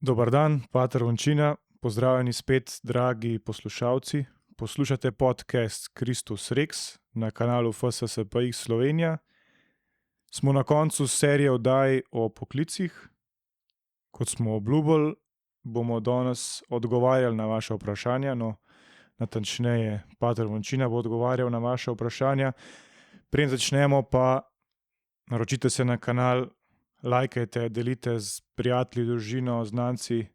Dobar dan, pater Vončina, pozdravljeni spet, dragi poslušalci. Poslušate podcast Kristus Rex na kanalu FSSPX Slovenija. Smo na koncu serije oddaj o poklicih. Kot smo obljubili, bomo danes odgovarjali na vaše vprašanja, natančneje, pater Vončina bo odgovarjal na vaše vprašanja. Preden začnemo pa naročite se na kanal, lajkajte, delite z prijatelji, družino, znanci.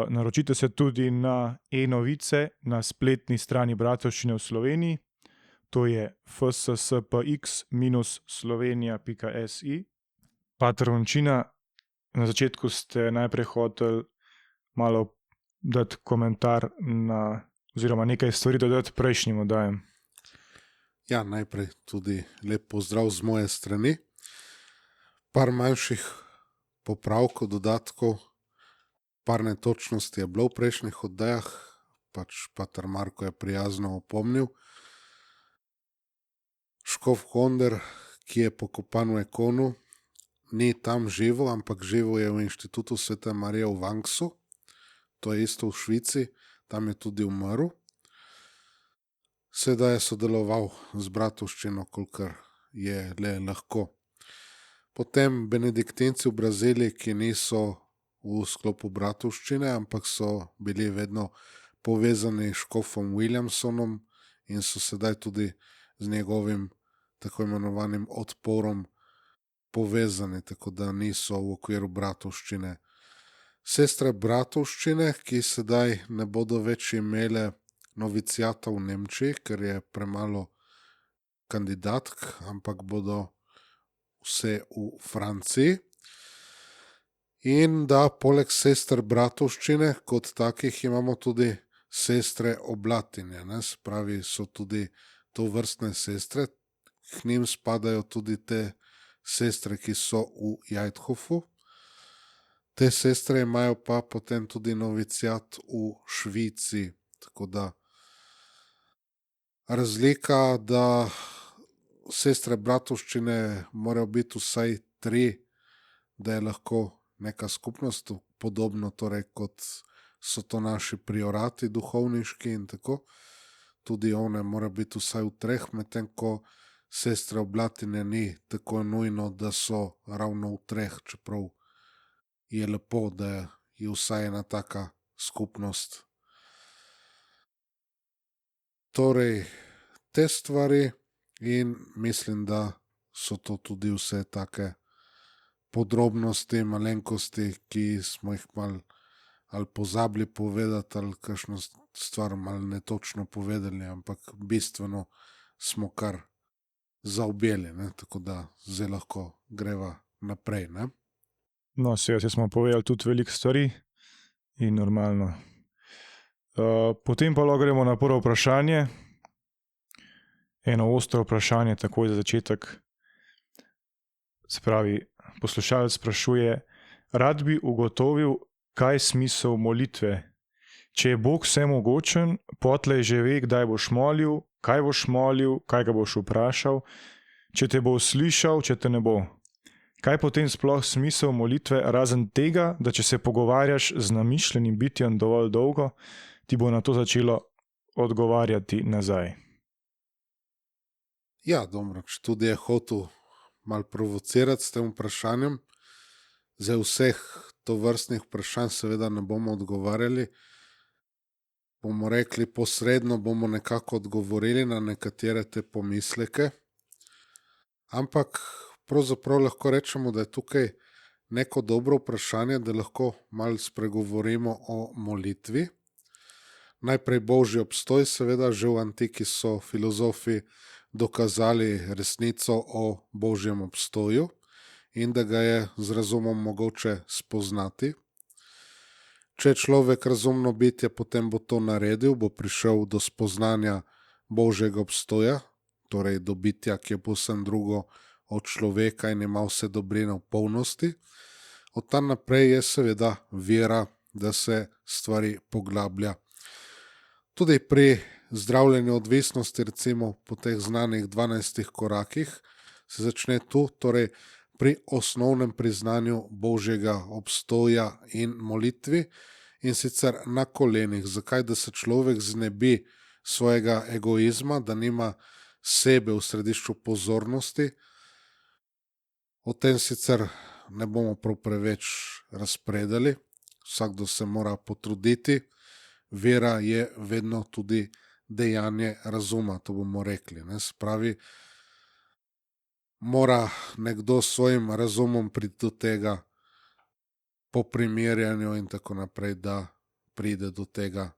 Naročite se tudi na e-novice na spletni strani Bratovščine v Sloveniji. To je fsspx-slovenija.si. Pater Vončina, na začetku ste najprej hoteli malo dati komentar oziroma nekaj stvari dodati prejšnjim oddajam. Ja, najprej tudi lep pozdrav z moje strani. Par manjših popravkov, dodatkov, par netočnosti je bilo v prejšnjih oddajah, pater Marko je prijazno opomnil. Škof Konder, ki je pokopan v Ekonu, ni tam živel, ampak živel je v Inštitutu Svete Marije v Vanksu, to je isto v Švici, tam je tudi umrl. Sedaj je sodeloval z Bratovščino, kolikor je le lahko. Potem benediktinci v Braziliji, ki niso v sklopu Bratovščine, ampak so bili vedno povezani s škofom Williamsonom in so sedaj tudi z njegovim tako imenovanim odporom povezani, tako da niso v okviru Bratovščine. Sestre Bratovščine, ki sedaj ne bodo več imele novicijata v Nemčiji, ker je premalo kandidatk, ampak bodo vse v Franciji. In da poleg sester Bratovščine kot takih imamo tudi sestre Oblatinje, spravi so tudi to vrstne sestre, k njim spadajo tudi te sestre, ki so v Jajthofu. Te sestre imajo pa potem tudi novicijat v Švici, tako da razlika, da sestre Bratovščine morajo biti vsaj 3, da je lahko neka skupnost, podobno torej kot so to naši priorati duhovniški in tako. Tudi one morajo biti vsaj v 3, medtem ko sestre Oblatinje ni tako nujno, da so ravno v 3, čeprav je lepo, da je vsaj ena taka skupnost. Torej, te stvari in mislim, da so to tudi vse take podrobnosti, malenkosti, ki smo jih malo ali pozabili povedati ali kakšno stvar malo netočno povedali, ampak bistveno smo kar zaobjeli, tako da zdaj lahko greva naprej. Seveda smo povedali tudi veliko stvari in normalno. Potem pa lahko gremo na prvo vprašanje. Eno ostro vprašanje, takoj za začetek. Se pravi, poslušalec sprašuje: rad bi ugotovil, kaj je smisel molitve. Če je Bog vsemogočen, potlej že ve, kdaj boš molil, kaj ga boš vprašal, če te bo slišal, če te ne bo. Kaj potem sploh smisel molitve, razen tega, da če se pogovarjaš z namišljenim bitjem dovolj dolgo, ti bo na to začelo odgovarjati nazaj? Ja, Domrač, tudi je hotel malo provocirati s tem vprašanjem. Za vseh tovrstnih vprašanj seveda ne bomo odgovarjali. Bomo rekli, posredno bomo nekako odgovorili na nekatere te pomisleke. Ampak pravzaprav lahko rečemo, da je tukaj neko dobro vprašanje, da lahko malo spregovorimo o molitvi. Najprej božji obstoj, seveda že v antiki so filozofi dokazali resnico o božjem obstoju in da ga je z razumom mogoče spoznati. Če je človek razumno bitje, potem bo to naredil, bo prišel do spoznanja božjega obstoja, torej do bitja, ki je povsem drugo od človeka in ima vse dobrine v polnosti. Od tam naprej je seveda vera, da se stvari poglablja. Tudi pri zdravljenju odvisnosti, recimo po teh znanih 12 korakih, se začne tu, torej pri osnovnem priznanju Božjega obstoja in molitvi, in sicer na kolenih. Zakaj? Da se človek znebi svojega egoizma, da nima sebe v središču pozornosti. O tem sicer ne bomo prav preveč razpredali, vsakdo se mora potruditi. Vera je vedno tudi dejanje razuma, to bomo rekli. Se pravi, mora nekdo s svojim razumom priti do tega, po primerjanju in tako naprej, da pride do tega.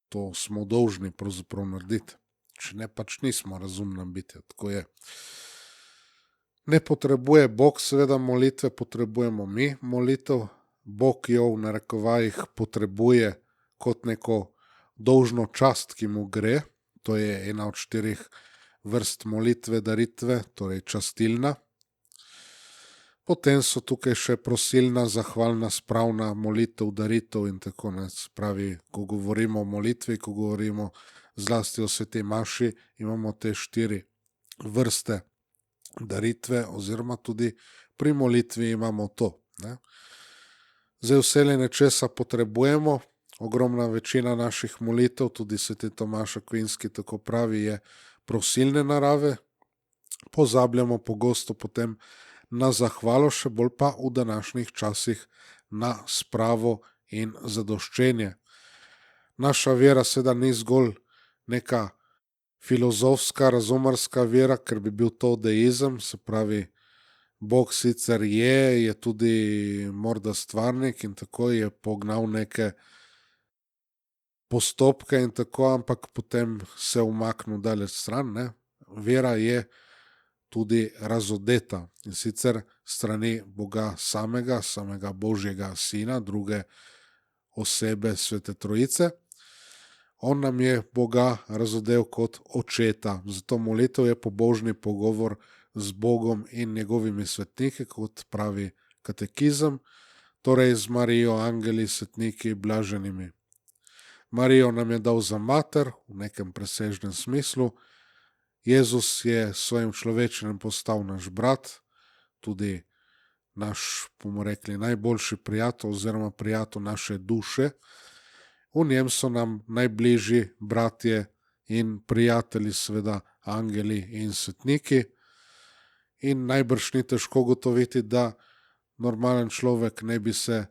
To smo dolžni pravzaprav narediti. Če ne, pač nismo razumna bitja, tako je. Ne potrebuje Bog seveda molitve, potrebujemo mi molitev. Bog jo v narekovajih potrebuje kot neko dolžno čast, ki mu gre. To je ena od 4 vrst molitve, daritve, torej častilna. Potem so tukaj še prosilna, zahvalna, spravna, molitev, daritev in tako naprej. Se pravi, ko govorimo o molitvi, ko govorimo zlasti o sveti maši, imamo te 4 vrste daritve, oziroma tudi pri molitvi imamo to. Zdaj vselej nečesa potrebujemo, ogromna večina naših molitev, tudi sveti Tomaž Akvinski tako pravi, je prosilne narave. Pozabljamo pogosto potem na zahvalo, še bolj pa v današnjih časih na spravo in zadoščenje. Naša vera seveda ni zgolj neka filozofska, razumarska vera, ker bi bil to deizem, se pravi, Bog sicer je tudi morda stvarnik in tako je pognal neke postopke in tako, ampak potem se umaknil daleč stran. Vera je tudi razodeta, in sicer strani Boga samega Božjega Sina, druge osebe Svete Trojice. On nam je Boga razodel kot očeta, zato molitev je pobožni pogovor z Bogom in njegovimi svetniki, kot pravi katekizem, torej z Marijo, angeli, svetniki, blaženimi. Marijo nam je dal za mater v nekem presežnem smislu. Jezus je svojim človečenjem postal naš brat, tudi naš, bomo rekli, najboljši prijatelj oziroma prijatelj naše duše. V njem so nam najbližji bratje in prijatelji, seveda angeli in svetniki. In najbrž ni težko ugotoviti, da normalen človek ne bi se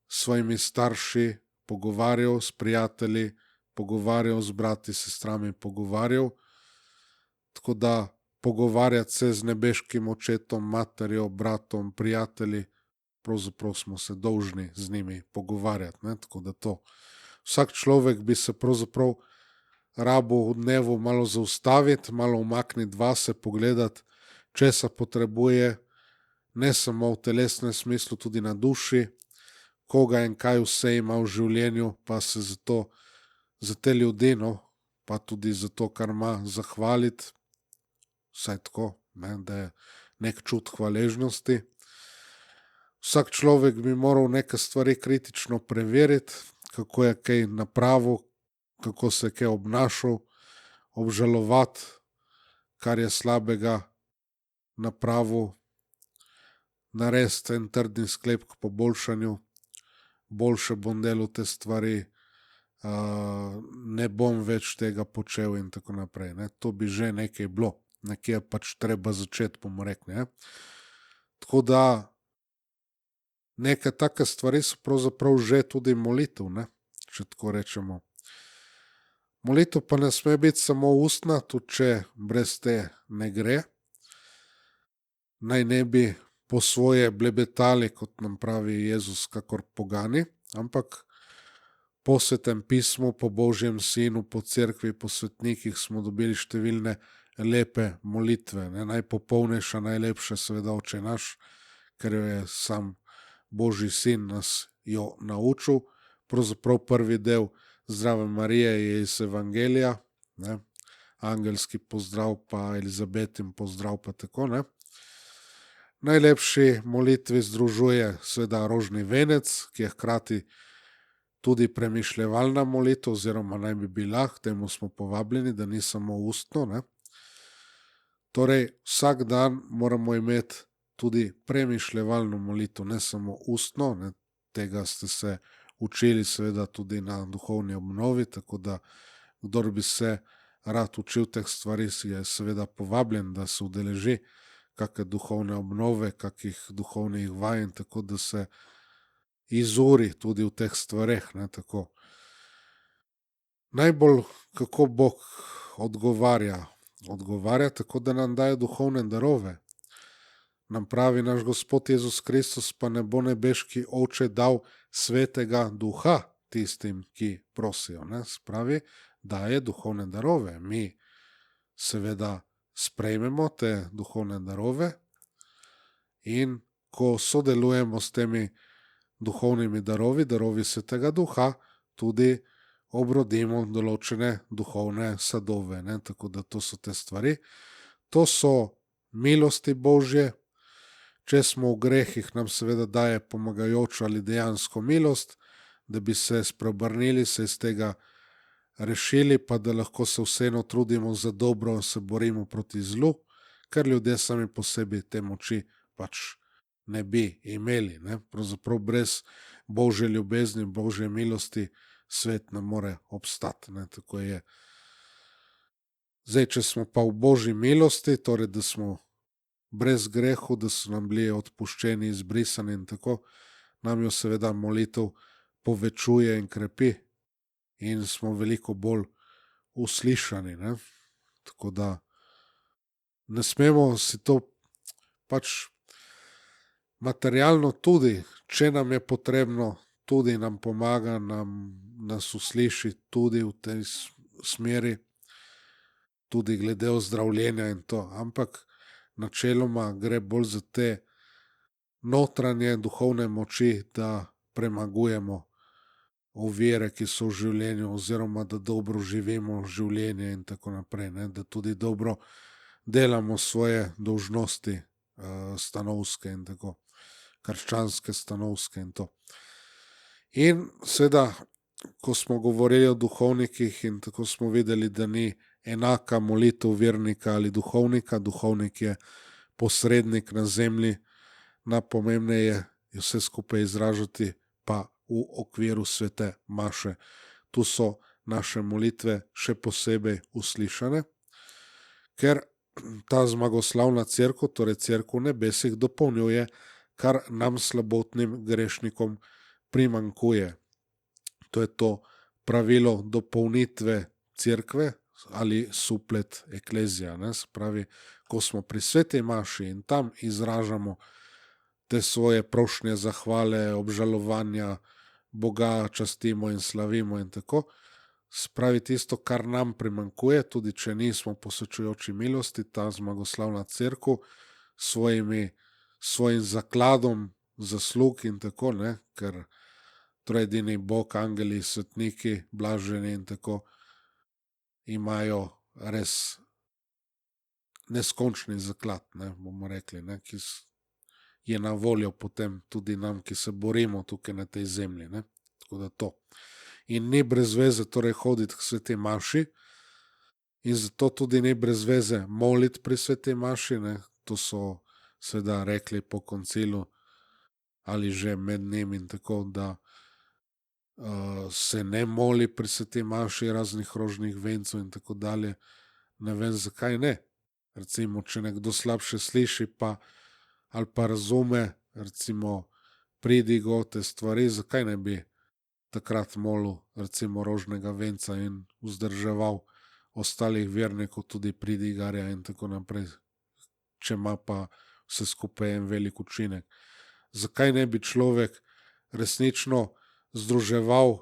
s svojimi starši pogovarjal, s prijatelji pogovarjal, z brati, sestrami pogovarjal. Tako da pogovarjati se z nebeškim očetom, materjo, bratom, prijatelji, pravzaprav smo se dolžni z njimi pogovarjati. Tako da to. Vsak človek bi se pravzaprav rabil v dnevu malo zaustaviti, malo umakniti vase, pogledati, česa potrebuje, ne samo v telesnem smislu, tudi na duši, koga in kaj vse ima v življenju, pa se za te ljudi, pa tudi za to, kar ima, zahvaliti. Vsaj tako, da je nek čut hvaležnosti. Vsak človek bi moral neke stvari kritično preveriti, kako je kaj napravil, kako se je kaj obnašal, obžalovati, kar je slabega napravil, narediti en trdni sklep k poboljšanju, boljše bom delal te stvari, ne bom več tega počel in tako naprej. To bi že nekaj bilo, nekje pač treba začeti, bomo rekli. Tako da neke take stvari so pravzaprav že tudi molitev, če tako rečemo. Molitev pa ne sme biti samo ustna, tudi če brez te ne gre. Naj ne bi po svoje blebetali, kot nam pravi Jezus, kakor pogani, ampak po Svetem pismu, po Božjem Sinu, po cerkvi, po svetnikih smo dobili številne lepe molitve. Najpopolnejša, najlepša seveda Oče naš, ker jo je sam Božji Sin nas jo naučil. Pravzaprav prvi del Zdrave Marije je iz Evangelija, angelski pozdrav pa Elizabetin pozdrav pa tako. Najlepši molitvi združuje seveda rožni venec, ki je hkrati tudi premišljevalna molitev, oziroma naj bi bila, k temu smo povabljeni, da ni samo ustno. Torej, vsak dan moramo imeti tudi premišljevalno molitev, ne samo ustno, ne, tega ste se učili seveda tudi na duhovni obnovi, tako da kdor bi se rad učil teh stvari, je seveda povabljen, da se udeleži kakšne duhovne obnove, kakih duhovnih vaj, tako da se izuri tudi v teh stvareh, ne, tako. Najbolj, kako Bog odgovarja tako, da nam daje duhovne darove. Nam pravi naš Gospod Jezus Kristus, pa ne bo nebeški Oče dal svetega duha tistim, ki prosijo. Ne? Spravi, daje duhovne darove. Mi seveda sprejmemo te duhovne darove in ko sodelujemo s temi duhovnimi darovi svetega duha, tudi obrodimo določene duhovne sadove. Ne? Tako da to so te stvari. To so milosti Božje. Če smo v grehih, nam seveda daje pomagajočo ali dejansko milost, da bi se spreobrnili, se iz tega rešili, pa da lahko se vseeno trudimo za dobro in se borimo proti zlu, ker ljudje sami po sebi te moči pač ne bi imeli. Ne? Pravzaprav brez Božje ljubezni, Božje milosti svet ne more obstati. Ne? Tako je. Zdaj, če smo pa v Božji milosti, torej da smo brez grehu, da so nam bili odpuščeni, izbrisani in tako, nam jo seveda molitev povečuje in krepi in smo veliko bolj uslišani. Ne? Tako da ne smemo si to pač materialno tudi, če nam je potrebno, tudi nam pomaga, nas usliši tudi v tej smeri, tudi glede ozdravljenja in to, ampak načeloma gre bolj za te notranje duhovne moči, da premagujemo ovire, ki so v življenju, oziroma da dobro živimo življenje in tako naprej, ne? Da tudi dobro delamo svoje dolžnosti stanovske in tako, krščanske stanovske in to. In seveda, ko smo govorili o duhovnikih in tako smo videli, da ni enaka molitev vernika ali duhovnika. Duhovnik je posrednik na zemlji, najpomembneje je vse skupaj izražati pa v okviru svete maše. Tu so naše molitve še posebej uslišane, ker ta zmagoslavna cerkev, torej cerkev v nebesih, dopolnjuje, kar nam slabotnim grešnikom primanjkuje. To je to pravilo dopolnitve cerkve ali suplet eklezija. Ne? Spravi, ko smo pri sveti maši in tam izražamo te svoje prošnje, zahvale, obžalovanja, Boga častimo in slavimo in tako, spravi tisto, kar nam primanjkuje, tudi če nismo posvečujoči milosti, ta zmagoslavna cerkev svojim zakladom zaslug in tako, ne? Ker torej edini Bog, angeli, svetniki, blaženi in tako imajo res neskončni zaklad, ne, bomo rekli, ne, ki je na voljo potem tudi nam, ki se borimo tukaj na tej zemlji. Ne. Tako da to. In ni brez veze torej hoditi k sveti maši in zato tudi ni brez veze moliti pri sveti maši. Ne. To so seveda rekli po koncilu ali že med njim in tako, da se ne moli pri sveti maši raznih rožnih vencov in tako dalje. Ne vem, zakaj ne. Recimo, če nekdo slabše sliši ali pa razume, recimo pridigo, te stvari, zakaj ne bi takrat molil recimo rožnega venca in vzdrževal ostalih vernikov, tudi pridigarja in tako naprej, če ima pa vse skupaj en velik učinek. Zakaj ne bi človek resnično združeval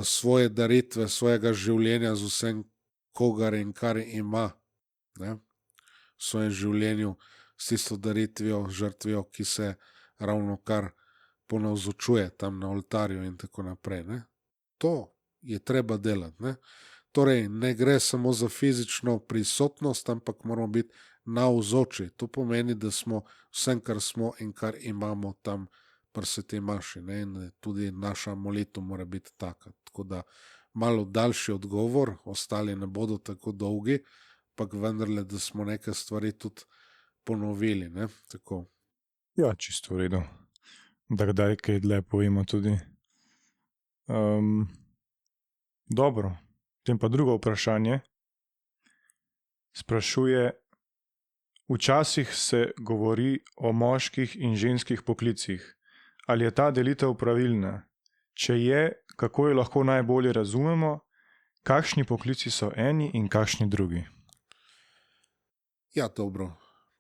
svoje daritve, svojega življenja z vsem, kogar in kar ima, ne, v svojem življenju, s tisto daritvijo, žrtvijo, ki se ravno kar ponavzočuje tam na oltarju in tako naprej. Ne. To je treba delati. Ne. Torej, ne gre samo za fizično prisotnost, ampak moramo biti navzoči. To pomeni, da smo vsem, kar smo in kar imamo tam pri sveti maši. Ne. In tudi naša molitev mora biti taka. Tako da malo daljši odgovor, ostali ne bodo tako dolgi, ampak vendarle, da smo neke stvari tudi ponovili. Ne? Tako. Ja, čisto v redu. Da kdaj kaj dlje povemo tudi. Dobro, potem pa drugo vprašanje. Sprašuje, včasih se govori o moških in ženskih poklicih. Ali je ta delitev pravilna? Če je, kako jo lahko najbolje razumemo? Kakšni poklici so eni in kakšni drugi? Ja, dobro.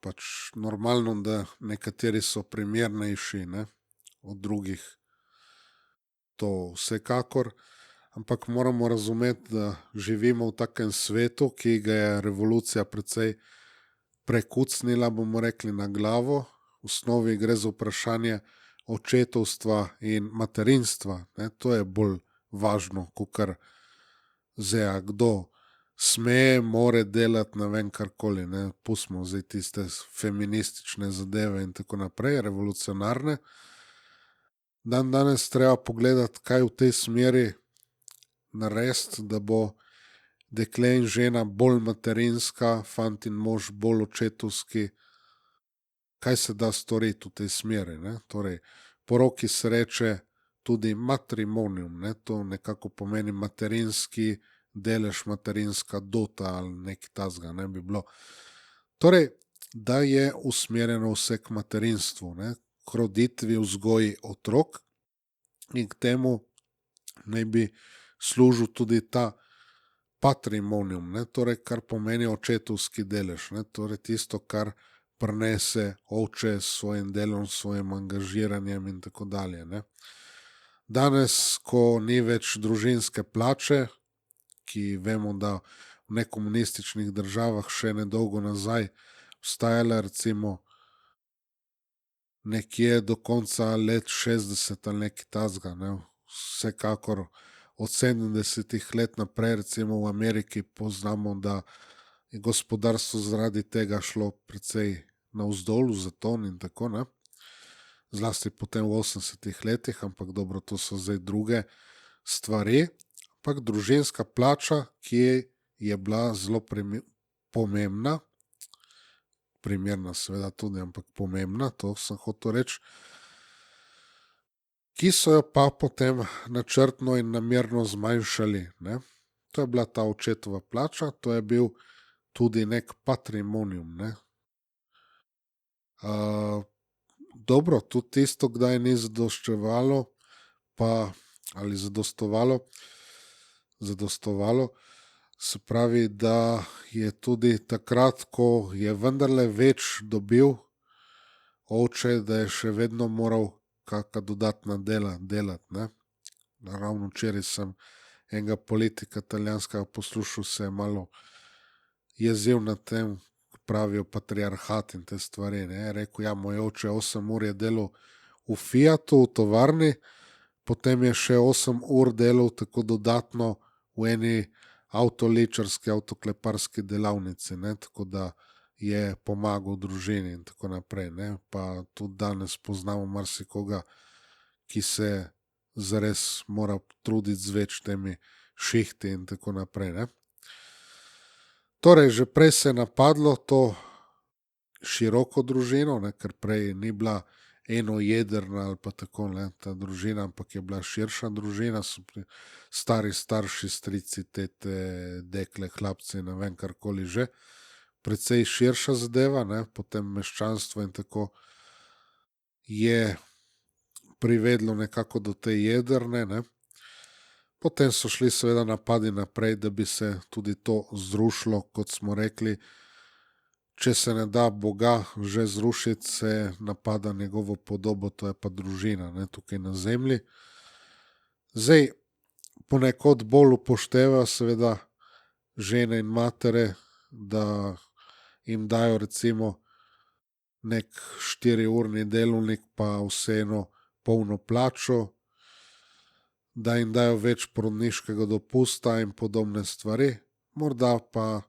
Pač normalno, da nekateri so primernejši, ne, od drugih. To vsekakor. Ampak moramo razumeti, da živimo v takem svetu, ki ga je revolucija precej prekucnila, bomo rekli, na glavo. V osnovi gre za vprašanje očetovstva in materinstva. Ne. To je bolj važno, kakor zdaj, kdo sme, more delati, ne vem, karkoli. Ne. Pustimo zdaj tiste feministične zadeve in tako naprej, revolucionarne. Danes treba pogledati, kaj v tej smeri narediti, da bo dekle in žena bolj materinska, fant in mož bolj očetovski. Kaj se da storiti v tej smeri? Ne? Torej, poroki se reče tudi matrimonium, ne? To nekako pomeni materinski delež, materinska dota ali nekaj tasga, ne bi bilo. Torej, da je usmerjeno vse k materinstvu, ne? K roditvi, vzgoji otrok, in k temu naj bi služil tudi ta patrimonium, ne? Torej, kar pomeni očetovski delež, ne? Torej, tisto, kar prenese oče s svojim delom, s svojim angažiranjem in tako dalje. Ne? Danes, ko ni več družinske plače, ki vemo, da v nekomunističnih državah še nedolgo nazaj obstajala, recimo nekje do konca let 60 ali nekaj tasga, ne? Vsekakor od 70 let naprej, recimo v Ameriki poznamo, da je gospodarstvo zaradi tega šlo precej navzdol, v zaton in tako, ne? Zlasti potem v 80 letih, ampak dobro, to so zdaj druge stvari. Ampak družinska plača, ki je bila zelo pomembna, primerna seveda tudi, ampak pomembna, to sem hotel reči, ki so jo pa potem načrtno in namerno zmanjšali. Ne? To je bila ta očetova plača, to je bil tudi nek patrimonium. Ne? Dobro, tudi tisto, kdaj ni zadoščevalo, ali zadostovalo, se pravi, da je tudi takrat, ko je vendarle več dobil oče, da je še vedno moral kakšna dodatna dela delati. Ne? Ravno včeraj sem enega politika italijanskega poslušal, se je malo jezil na tem, pravijo patriarhat in te stvari. Ne? Rekel, ja, moj oče 8 ur je delal v Fiatu, v tovarni, potem je še 8 ur delal tako dodatno v eni avtoličarski, avtokleparski delavnici, ne? Tako da je pomagal družini in tako naprej. Ne? Pa tudi danes poznamo marsikoga, ki se zares mora truditi z več temi šihti in tako naprej. Ne? Torej, že prej se je napadlo to široko družino, ne? Ker prej ni bila enojedrna ali pa tako, ne? Ta družina, ampak je bila širša družina, so stari starši, strici, tete, dekle, hlapci, ne vem, karkoli že. Precej širša zadeva, ne? Potem meščanstvo in tako je privedlo nekako do te jedrne. Ne? Potem so šli seveda napadi naprej, da bi se tudi to zrušilo, kot smo rekli. Če se ne da Boga že zrušiti, se napada njegovo podobo, to je pa družina, ne, tukaj na zemlji. Zdaj, ponekod bolj upoštevajo seveda žene in matere, da jim dajo recimo nek 4-urni delovnik, pa vseeno polno plačo, da jim dajo več porodniškega dopusta in podobne stvari. Morda pa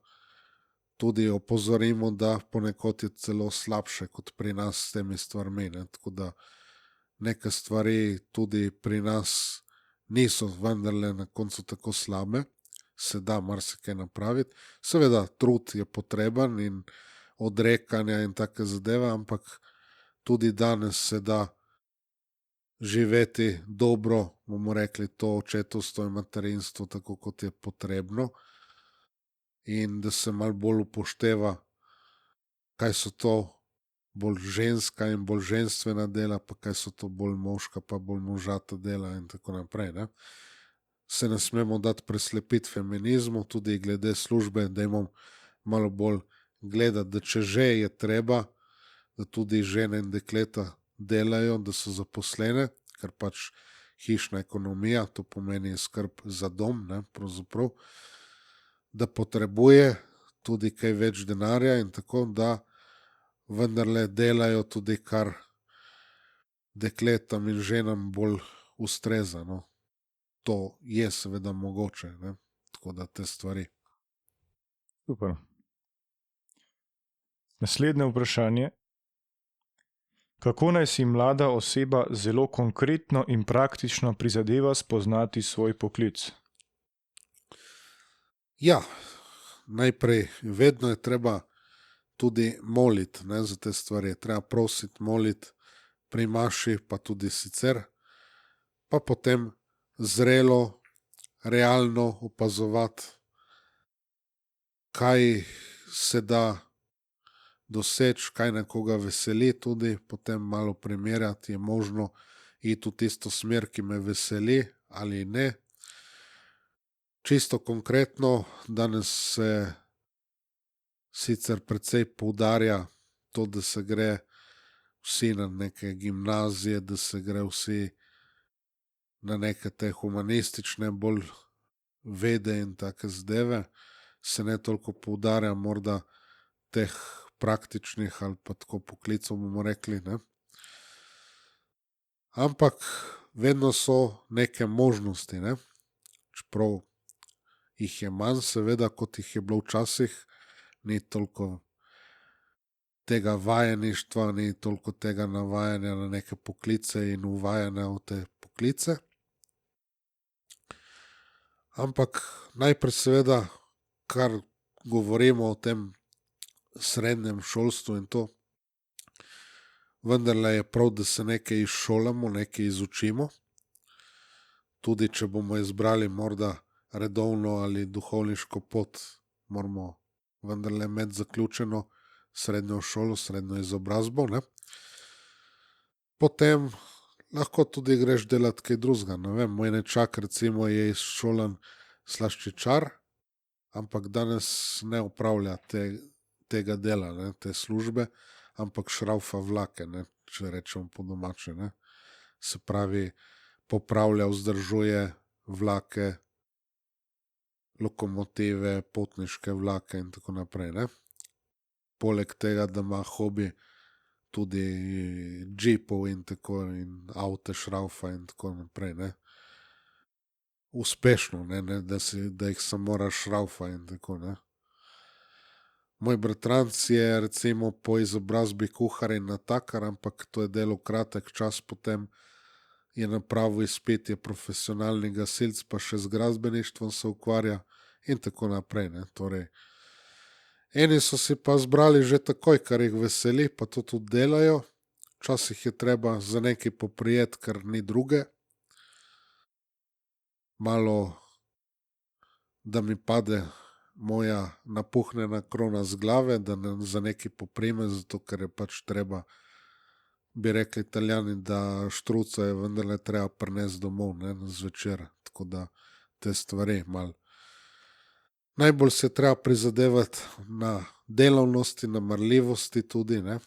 tudi opozorimo, da ponekod je celo slabše kot pri nas s temi stvarmi. Ne? Tako da neke stvari tudi pri nas niso vendarle na koncu tako slabe, se da marsikaj napraviti. Seveda, trud je potreben in odrekanja in take zadeve, ampak tudi danes se da živeti dobro, bomo rekli, to očetovstvo in materinstvo, tako kot je potrebno, in da se malo bolj upošteva, kaj so to bolj ženska in bolj ženstvena dela, pa kaj so to bolj moška, pa bolj možata dela in tako naprej. Ne? Se ne smemo dati preslepiti feminizmu, tudi glede službe, da imamo malo bolj gledati, da če že je treba, da tudi žene in dekleta delajo, da so zaposlene, ker pač hišna ekonomija, to pomeni skrb za dom, ne, pravzaprav, da potrebuje tudi kaj več denarja in tako, da vendarle delajo tudi kar dekletam in ženam bolj ustreza. No. To je seveda mogoče, ne, tako da te stvari. Super. Naslednje vprašanje. Kako naj si mlada oseba zelo konkretno in praktično prizadeva spoznati svoj poklic? Ja, najprej vedno je treba tudi moliti, ne, za te stvari. Treba prositi, moliti pri maši, pa tudi sicer, pa potem zrelo, realno opazovati, kaj se da doseči, kaj nekoga veseli, tudi potem malo primerjati, je možno iti v tisto smer, ki me veseli ali ne. Čisto konkretno, danes se sicer precej poudarja to, da se gre vsi na neke gimnazije, da se gre vsi na neke te humanistične bolj vede in take zadeve, se ne toliko poudarja morda teh praktičnih ali pa tako poklicov, bomo rekli, ne. Ampak vedno so neke možnosti, ne. Čeprav jih je manj, seveda, kot jih je bilo včasih, ni toliko tega vajeništva, ni toliko tega navajanja na neke poklice in uvajanja v te poklice. Ampak najprej seveda, kar govorimo o tem srednjem šolstvu in to, vendarle je prav, da se nekaj izšolamo, nekaj izučimo. Tudi če bomo izbrali morda redovno ali duhovniško pot, moramo vendarle imeti zaključeno srednjo šolo, srednjo izobrazbo, ne. Potem lahko tudi greš delati kaj drugega, ne vem, moj nečak recimo je izšolan slaščičar, ampak danes ne opravlja tega dela, ne, te službe, ampak šraufa vlake, ne, če rečemo po domače, ne. Se pravi, popravlja, vzdržuje vlake, lokomotive, potniške vlake in tako naprej, ne. Poleg tega, da ima hobi tudi džipov in tako in avte šraufa in tako naprej, ne. Uspešno, ne, da jih samo razšraufa in tako, ne. Moj bratranc je recimo po izobrazbi kuhar in natakar, ampak to je delal kratek čas, potem je napravil izpit, je profesionalni gasilec, pa še z gradbeništvom se ukvarja in tako naprej, ne. Torej, eni so si pa zbrali že takoj, kar jih veseli, pa to tudi delajo. Včasih je treba za nekaj poprijeti, ker ni druge. Malo, da mi pade moja napuhnjena krona z glave, da ne za nekaj poprime, zato ker je pač treba, bi rekli Italijani, da štruca je vendarle treba prinesti domov, ne, zvečer, tako da te stvari malo. Najbolj se treba prizadevati na delavnosti, na marljivosti tudi, ne,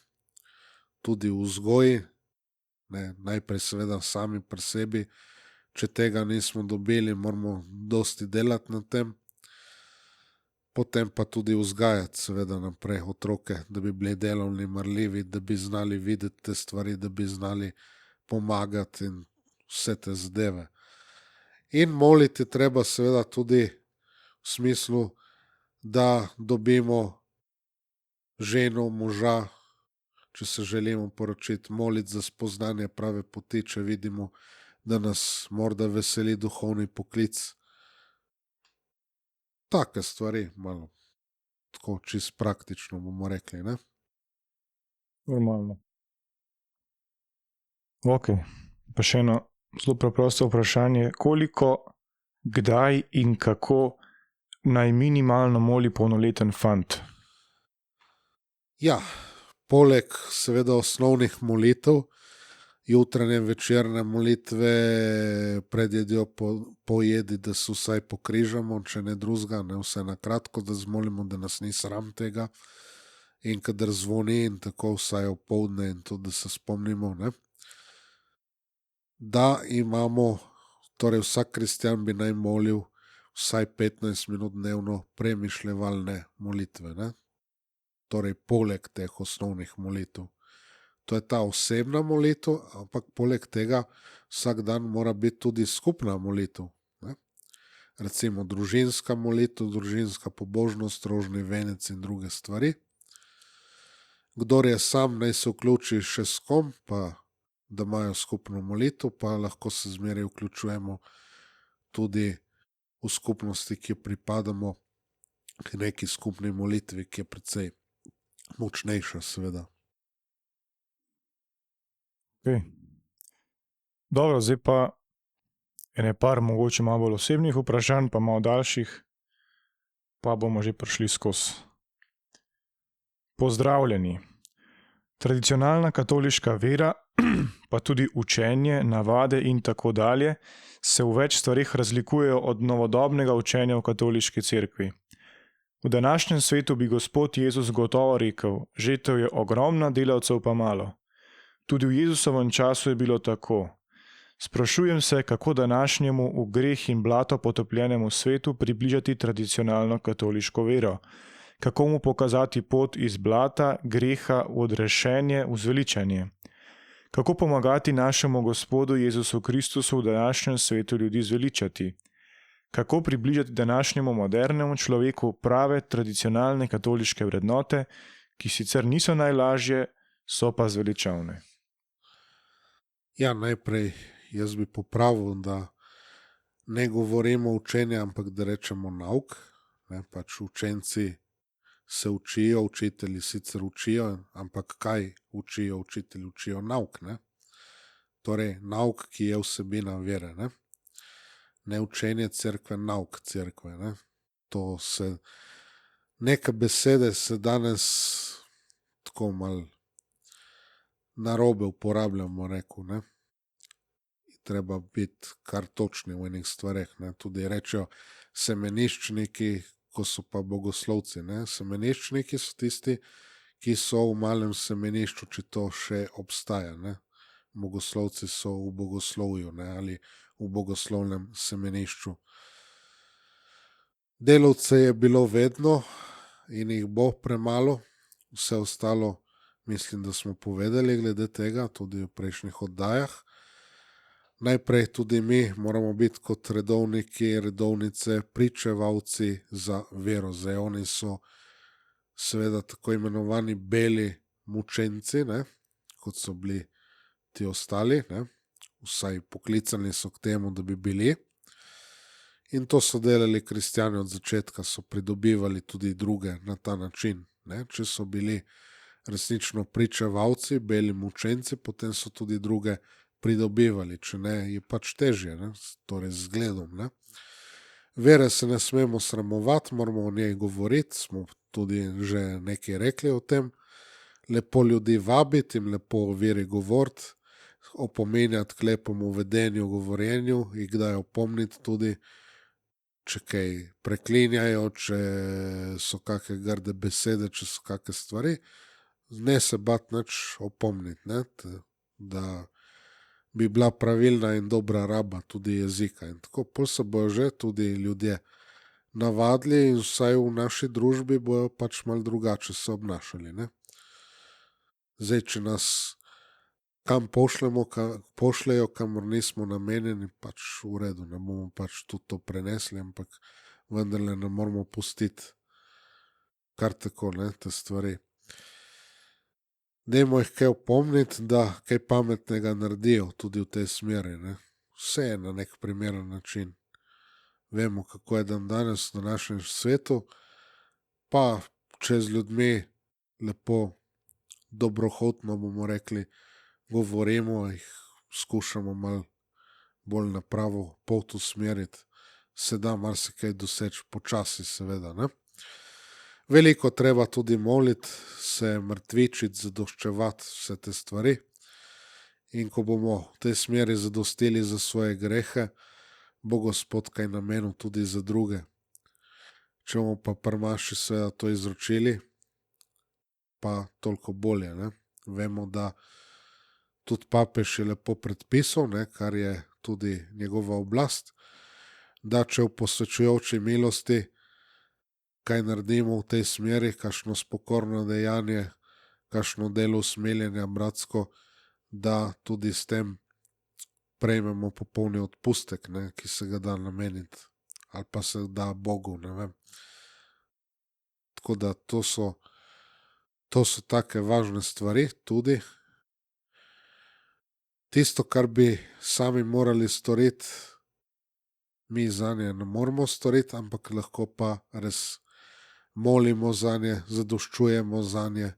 tudi v vzgoji, ne, najprej seveda sami pri sebi, če tega nismo dobili, moramo dosti delati na tem, potem pa tudi vzgajati seveda naprej otroke, da bi bili delovni, marljivi, da bi znali videti te stvari, da bi znali pomagati in vse te zadeve. In moliti treba seveda tudi v smislu, da dobimo ženo, moža, če se želimo poročiti, moliti za spoznanje prave poti, če vidimo, da nas morda veseli duhovni poklic. Take stvari malo. tako čist praktično, bomo rekli. Ne? Normalno. Ok, pa še eno zelo preprosto vprašanje. Koliko, kdaj in kako naj minimalno moli polnoleten fant? Ja, poleg seveda osnovnih molitev, jutranje in večerne molitve, pred jedjo, po jedi, da se vsaj pokrižamo, če ne drugega, ne vse na kratko, da zmolimo, da nas ni sram tega. In kadar zvoni, in tako vsaj opoldne, in tudi, da se spomnimo, ne? Da imamo, torej vsak kristjan bi naj molil vsaj 15 minut dnevno premišljevalne molitve, ne? Torej poleg teh osnovnih molitev. To je ta osebna molitev, ampak poleg tega vsak dan mora biti tudi skupna molitev. Ne? Recimo družinska molitev, družinska pobožnost, rožni venec in druge stvari. Kdor je sam, naj se vključi še s kom, pa da imajo skupno molitev, pa lahko se zmeraj vključujemo tudi v skupnosti, ki pripadamo k neki skupni molitvi, ki je precej močnejša, seveda. Okay. Dobro, zdaj pa ene par mogoče malo bolj osebnih vprašanj, pa malo daljših, pa bomo že prišli skozi. Pozdravljeni. Tradicionalna katoliška vera, pa tudi učenje, navade in tako dalje, se v več stvareh razlikujejo od novodobnega učenja v katoliški cerkvi. V današnjem svetu bi Gospod Jezus gotovo rekel: žetev je ogromna, delavcev pa malo. Tudi v Jezusovem času je bilo tako. Sprašujem se, kako današnjemu v greh in blato potopljenemu svetu približati tradicionalno katoliško vero, kako mu pokazati pot iz blata, greha v odrešenje, v zveličanje. Kako pomagati našemu Gospodu Jezusu Kristusu v današnjem svetu ljudi zveličati. Kako približati današnjemu modernemu človeku prave tradicionalne katoliške vrednote, ki sicer niso najlažje, so pa zveličavne. Ja, najprej jaz bi popravil, da ne govorimo učenje, ampak da rečemo nauk. Ne, pač učenci se učijo, učitelji sicer učijo, ampak kaj učijo učitelji? Učijo nauk. Ne? Torej, nauk, ki je vsebina vere. Ne učenje cerkve, nauk cerkve. Ne? To se, neke besede se danes tako malo narobe uporabljamo, rekel, ne. Treba biti kar točni v enih stvareh, ne. Tudi rečejo semeniščniki, ko so pa bogoslovci, ne. Semeniščniki so tisti, ki so v malem semenišču, če to še obstaja, ne. Bogoslovci so v bogoslovju, ne, ali v bogoslovnem semenišču. Delavce je bilo vedno in jih bo premalo, vse ostalo mislim, da smo povedali glede tega, tudi v prejšnjih oddajah. Najprej tudi mi moramo biti kot redovniki, redovnice, pričevalci za vero. Zdaj oni so seveda tako imenovani beli mučenci, ne, kot so bili ti ostali, ne. Vsaj poklicani so k temu, da bi bili. In to so delali kristjani od začetka, so pridobivali tudi druge na ta način. Ne. Če so bili resnično pričevalci, beli mučenci, potem so tudi druge pridobivali, če ne, je pač težje, ne? Torej z zgledom. Ne? Vere se ne smemo sramovati, moramo o njej govoriti, smo tudi že nekaj rekli o tem, lepo ljudi vabiti in lepo o veri govoriti, opominjati k lepemu vedenju, govorjenju, jih kdaj opomniti tudi, če kaj preklinjajo, če so kakšne grde besede, če so kakšne stvari, ne se bati nič opomniti, ne? Da bi bila pravilna in dobra raba tudi jezika. In tako pol se bojo že tudi ljudje navadili in vsaj v naši družbi bojo pač malo drugače se obnašali. Ne? Zdaj, če nas kam pošljejo, kamor nismo namenjeni, pač v redu, ne bomo pač tudi to prenesli, ampak vendarle ne moramo pustiti kar tako, ne, te stvari. Dajmo jih kaj opomniti, da kaj pametnega naredijo tudi v tej smeri. Ne? Vse je na nek primeren način. Vemo, kako je dan danes na našem svetu, pa če z ljudmi lepo, dobrohotno, bomo rekli, govorimo, jih skušamo malo bolj na pravo pot usmeriti, se da marsikaj doseči, počasi seveda, ne. Veliko treba tudi moliti, se mrtvičiti, zadoščevati, vse te stvari. In ko bomo v tej smeri zadostili za svoje grehe, bo Gospod kaj namenil tudi za druge. Če bomo pa pri maši seveda to izročili, pa toliko bolje, ne. Vemo, da tudi papež je lepo predpisal, ne, kar je tudi njegova oblast, da če v posvečujoči milosti kaj naredimo v tej smeri, kakšno spokorno dejanje, kakšno delo usmiljenja bratsko, da tudi s tem prejmemo popolni odpustek, ne, ki se ga da nameniti, ali pa se da Bogu, ne vem. Tako da to so take važne stvari tudi. Tisto, kar bi sami morali storiti, mi zanje ne moremo storiti, ampak lahko pa res molimo zanje, zadoščujemo zanje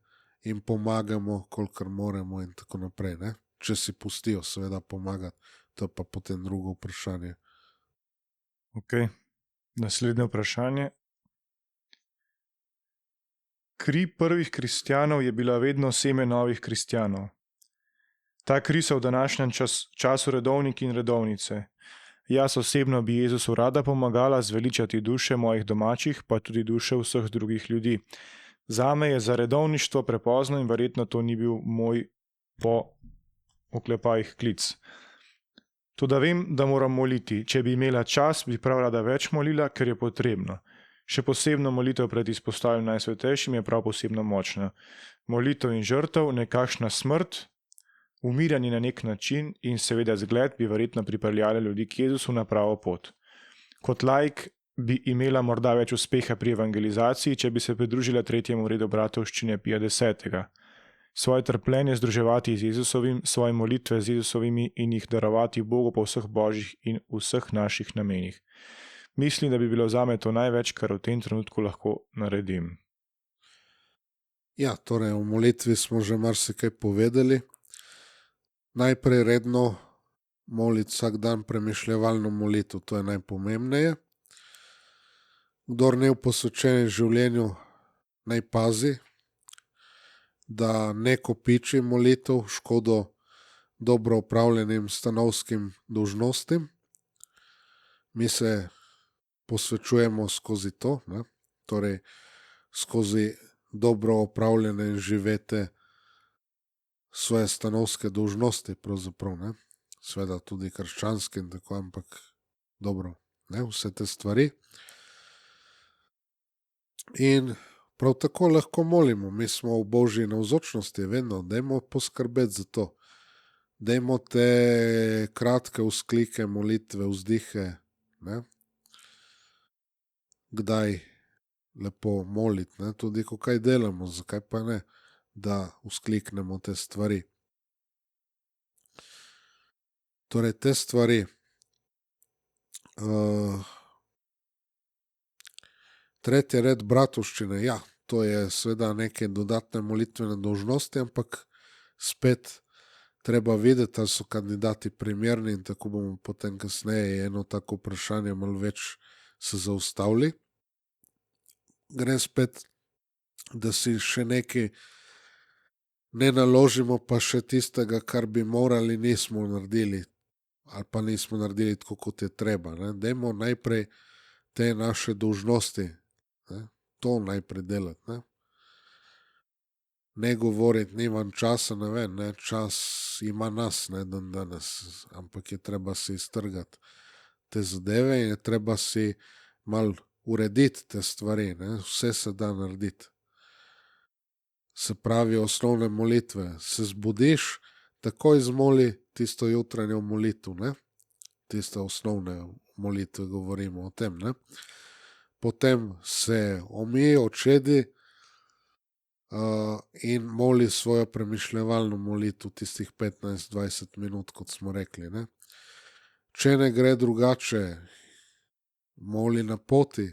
in pomagamo, kolikor moremo in tako naprej, ne. Če si pustijo seveda pomagati, to je pa potem drugo vprašanje. Ok, naslednje vprašanje. Kri prvih kristjanov je bila vedno seme novih kristjanov. Ta kri so v današnjem času redovniki in redovnice. Jaz osebno bi Jezusu rada pomagala zveličati duše mojih domačih, pa tudi duše vseh drugih ljudi. Zame je za redovništvo prepozno in verjetno to ni bil moj po oklepajih klic. Toda vem, da moram moliti. Če bi imela čas, bi prav rada več molila, ker je potrebno. Še posebno molitev pred izpostavljanjem najsvetejšim je prav posebno močna. Molitev in žrtev, nekakšna smrt, umiranje na nek način in seveda zgled bi verjetno pripeljali ljudi k Jezusu na pravo pot. Kot laik bi imela morda več uspeha pri evangelizaciji, če bi se pridružila tretjemu redu bratovščine Pija X. Svoje trpljenje združevati z Jezusovim, svoje molitve z Jezusovimi in jih darovati Bogu po vseh božjih in vseh naših namenih. Mislim, da bi bilo zame to največ, kar v tem trenutku lahko naredim. Ja, torej v molitvi smo že marsikaj povedali. Najprej redno moliti vsak dan premišljevalno molitev, to je najpomembneje. Kdor ne v posvečenem življenju, naj pazi, da ne kopiči molitev v škodo dobro opravljenim stanovskim dolžnostim. Mi se posvečujemo skozi to, ne? Torej skozi dobro opravljene in živete svoje stanovske dolžnosti, pravzaprav, ne? Seveda tudi krščanske in tako, ampak dobro, ne? Vse te stvari. In prav tako lahko molimo, mi smo v Božji navzočnosti vedno, dajmo poskrbeti za to. Dajmo te kratke vzklike, molitve, vzdihe, ne? Kdaj lepo moliti, ne? Tudi ko kaj delamo, zakaj pa ne, da vzkliknemo te stvari. Torej te stvari. Tretji red bratovščine, ja, to je seveda neke dodatne molitvene dolžnosti, ampak spet treba videti, ali so kandidati primerni in tako bomo potem kasneje eno tako vprašanje malo več se zaustavili. Gre spet, da si še nekaj ne naložimo, pa še tistega, kar bi morali, nismo naredili, ali pa nismo naredili tako, kot je treba, ne. Dajmo najprej te naše dolžnosti, ne, to najprej delati, ne. Ne govoriti, nimam časa, ne vem, ne, čas ima nas, ne, danes, ampak je treba si iztrgati te zadeve in je treba si malo urediti te stvari, ne, vse se da narediti. Se pravi, osnovne molitve, se zbudiš, takoj zmoli tisto jutranjo molitev, ne, tiste osnovne molitve, govorimo o tem, ne. Potem se omij, očedi in moli svojo premišljevalno molitev, tistih 15-20 minut, kot smo rekli, ne. Če ne gre drugače, moli na poti,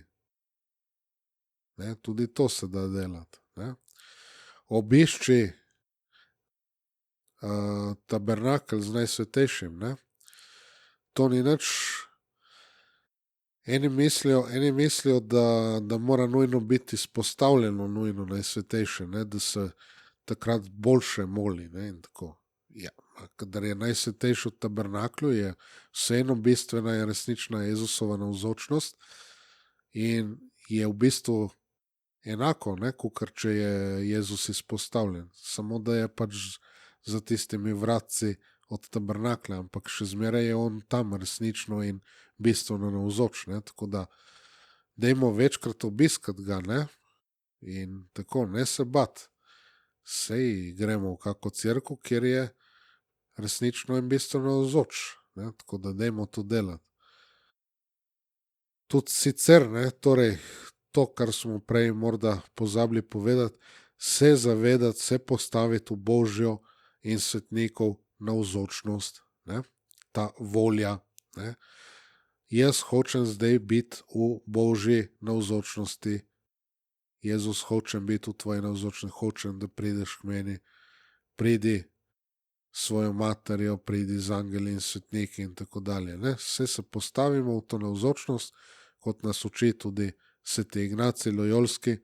Ne? Tudi to se da delati. Ne? Obišči tabernakelj z Najsvetejšim. Ne? To ni nič. Eni mislijo da mora nujno biti izpostavljeno nujno Najsvetejše, ne? Da se takrat boljše moli. Ne? In tako. Ja, kadar je Najsvetejši v tabernaklju, je vseeno bistvena in resnična Jezusova navzočnost in je v bistvu enako, kot če je Jezus izpostavljen. Samo da je pač za tistimi vratci od tabernaklja, ampak še zmeraj je on tam resnično in bistveno navzoč. Tako da dajmo večkrat obiskati ga, ne? In tako, ne se bat. Sej gremo v kako cerkev, kjer je resnično in bistveno navzoč. Tako da dajmo to delati. Tudi sicer, torej, to, kar smo prej morda pozabili povedati, se zavedati, se postaviti v Božjo in svetnikov navzočnost, ta volja. Ne? Jaz hočem zdaj biti v Božji navzočnosti, Jezus, hočem biti v tvoji navzočnosti, hočem, da prideš k meni, pridi svojo materjo, pridi z angeli in svetniki in tako dalje. Vse se postavimo v to navzočnost, kot nas uči tudi sveti Ignacij Lojolski.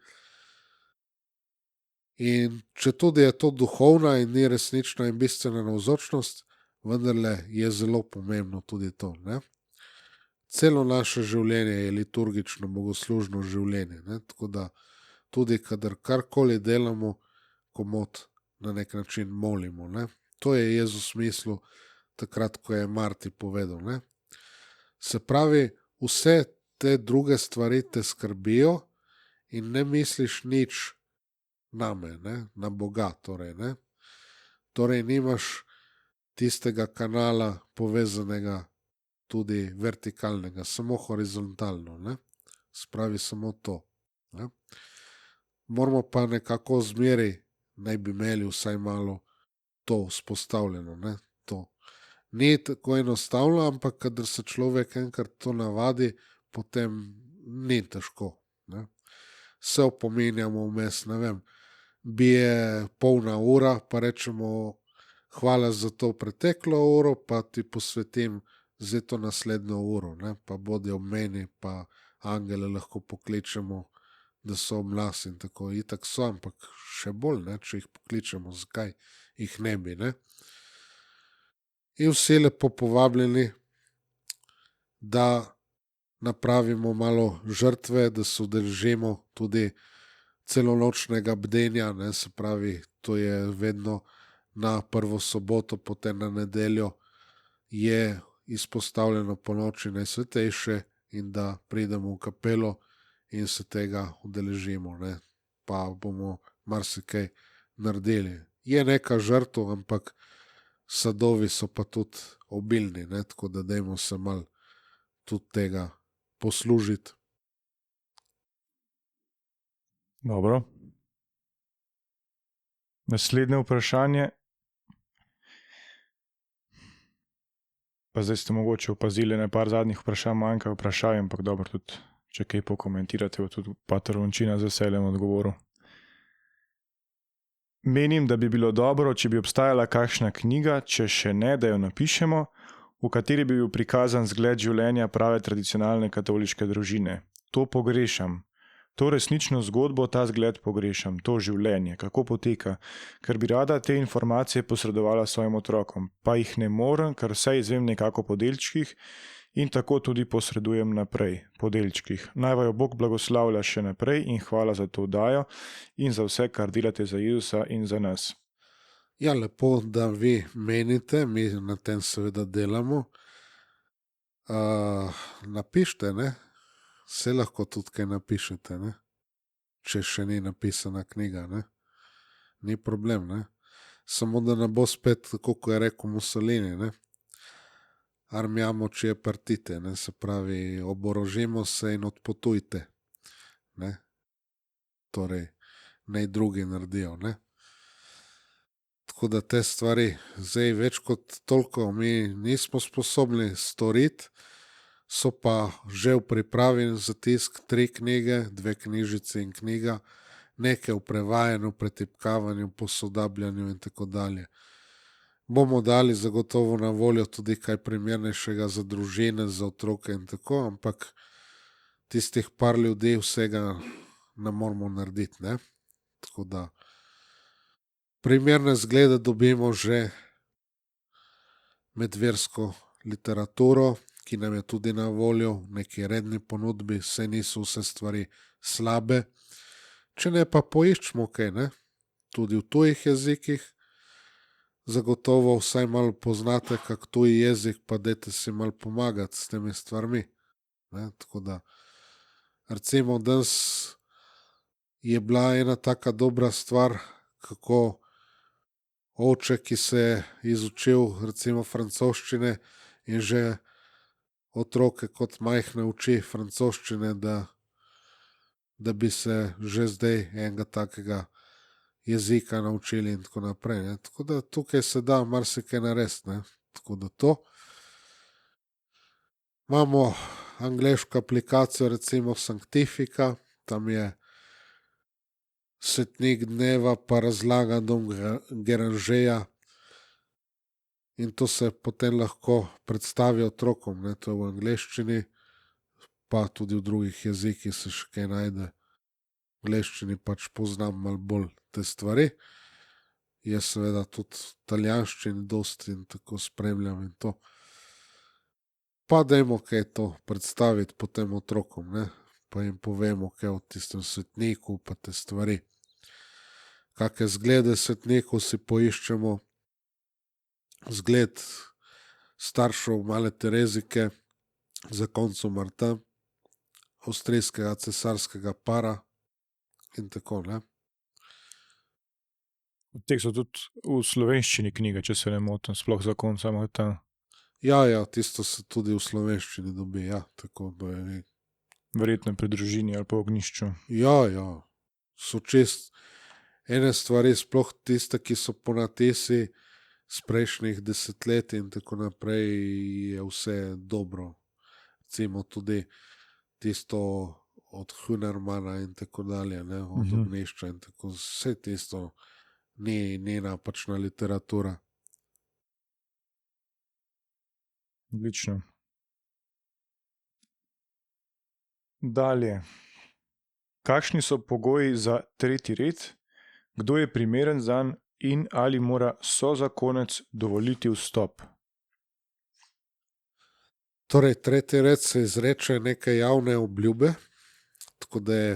In če tudi je to duhovna in ni resnična in bistvena navzočnost, vendarle je zelo pomembno tudi to. Celo naše življenje je liturgično, bogoslužno življenje. Tako da tudi, kadar karkoli delamo, komot na nek način molimo. To je Jezus mislil takrat, ko je Marti povedal. Se pravi, vse te druge stvari te skrbijo in ne misliš nič name, na Boga. Torej nimaš tistega kanala povezanega tudi vertikalnega, samo horizontalno. Spravi samo to. Moramo pa nekako zmeri, naj bi imeli vsaj malo to vzpostavljeno. To ni tako enostavno, ampak kadar se človek enkrat to navadi, potem ni težko. Se opominjamo vmes, bije polna ura, pa rečemo hvala za to preteklo uro, pa ti posvetim zdaj to naslednjo uro, pa bodi ob meni, pa angele lahko pokličemo, da so ob nas in tako. Itak so, ampak še bolj, če jih pokličemo, zakaj jih ne bi. In vsi lepo povabljeni, da napravimo malo žrtve, da se udeležimo tudi celonočnega bdenja, se pravi, to je vedno na prvo soboto, potem na nedeljo je izpostavljeno po noči Najsvetejše in da pridemo v kapelo in se tega udeležimo, pa bomo marsikaj naredili. Je neka žrtev, ampak sadovi so pa tudi obilni, tako da dajmo se mal tudi tega poslužiti. Dobro. Naslednje vprašanje. Pa zdaj ste mogoče opazili, par zadnjih vprašanj manjka vprašaj, ampak dobro, tudi če kaj pokomentirate, bo tudi pater Lončina z veseljem odgovoril. Menim, da bi bilo dobro, če bi obstajala kakšna knjiga, če še ne, da jo napišemo, v kateri bi bil prikazan zgled življenja prave tradicionalne katoliške družine. To pogrešam. To resnično zgodbo, ta zgled pogrešam, to življenje, kako poteka, ker bi rada te informacije posredovala svojim otrokom, pa jih ne morem, ker vse izvem nekako po delčkih in tako tudi posredujem naprej, po delčkih. Naj vaju Bog blagoslavlja še naprej in hvala za to oddajo in za vse, kar delate za Jezusa in za nas. Ja, lepo, da vi menite, mi na tem seveda delamo. Napište, Vse lahko tudi kaj napišete, če še ni napisana knjiga, ni problem, samo da ne bo spet, tako kot je rekel Mussolini, armiamoci e partite, se pravi, oborožimo se in odpotujte, torej, naj drugi naredijo, Tako da te stvari zdaj več kot toliko mi nismo sposobni storiti, So pa že v pripravi za tisk 3 knjige, 2 knjižice in knjiga, nekaj v prevajanju, pretipkavanju, posodabljanju in tako dalje. Bomo dali zagotovo na voljo tudi kaj primernejšega za družine, za otroke in tako, ampak tistih par ljudi vsega ne moramo narediti, ne? Tako da primerne zglede dobimo že med versko literaturo, ki nam je tudi na voljo v neki redni ponudbi, saj niso vse stvari slabe. Če ne, pa poiščemo kaj, ne? Tudi v tujih jezikih. Zagotovo vsaj malo poznate kak tuji jezik, pa dajte si malo pomagati s temi stvarmi, ne? Tako da, recimo danes je bila ena taka dobra stvar, kako oče, ki se je izučil recimo francoščine in že otroke kot majhne uči francoščine, da bi se že zdaj enega takega jezika naučili in tako naprej, ne. Tako da tukaj se da marsikaj narediti, ne. Tako da to. Imamo angleško aplikacijo, recimo Sanctifica, tam je svetnik dneva pa razlaga Dom Guérangerja in to se potem lahko predstavi otrokom, ne, to je v angleščini, pa tudi v drugih jezikih se še kaj najde. V angleščini pač poznam malo bolj te stvari. Je seveda tudi v italijanščini dosti in tako spremljam in to. Pa dajmo kaj to predstaviti potem otrokom, ne, pa jim povemo kaj o tistem svetniku, pa te stvari. Kake zglede svetnikov si poiščemo, zgled staršev male Terezike, zakoncev Martin, avstrijskega cesarskega para in tako, ne. Od teh so tudi v slovenščini knjige, če se ne motim, sploh zakonca Martin. Ja, tisto se tudi v slovenščini dobi, ja, tako da je. Verjetno pri družini ali pa v ognjišču. Ja, so čist ene stvari, sploh tiste, ki so po natisi z prejšnjih desetletij in tako naprej, je vse dobro. Recimo tudi tisto od Hunermana in tako dalje, ne, od ognjišča in tako, vse tisto ni napačna literatura. Odlično. Dalje. Kakšni so pogoji za tretji red? Kdo je primeren zanj in ali mora sozakonec dovoliti vstop? Torej, tretji red se izreče neke javne obljube, tako da je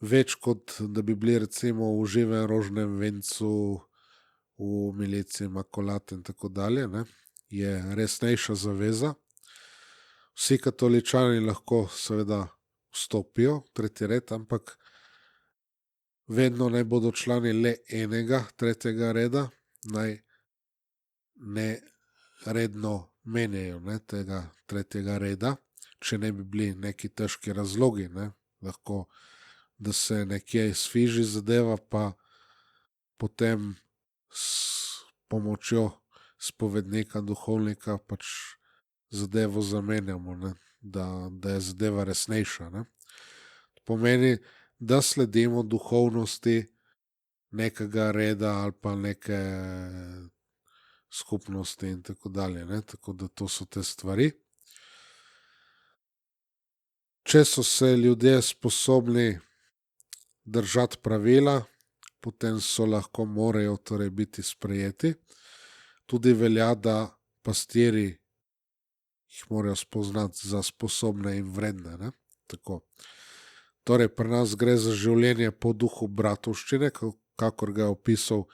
več kot da bi bili recimo v živem rožnem vencu, v milici Imakolat in tako dalje, ne, je resnejša zaveza. Vsi katoličani lahko seveda vstopijo v tretji red, ampak vedno naj bodo člani le enega tretjega reda, naj ne redno menjajo, ne, tega tretjega reda, če ne bi bili neki težki razlogi, ne, lahko, da se nekje izfiži zadeva, pa potem s pomočjo spovednika, duhovnika pač zadevo zamenjamo, ne, da je zadeva resnejša, ne. To pomeni, da sledimo duhovnosti nekega reda ali pa neke skupnosti in tako dalje, ne, tako da to so te stvari. Če so se ljudje sposobni držati pravila, potem so lahko, morajo torej biti sprejeti. Tudi velja, da pastirji jih morajo spoznati za sposobne in vredne, ne, tako. Torej, pri nas gre za življenje po duhu bratovščine, kakor ga je opisal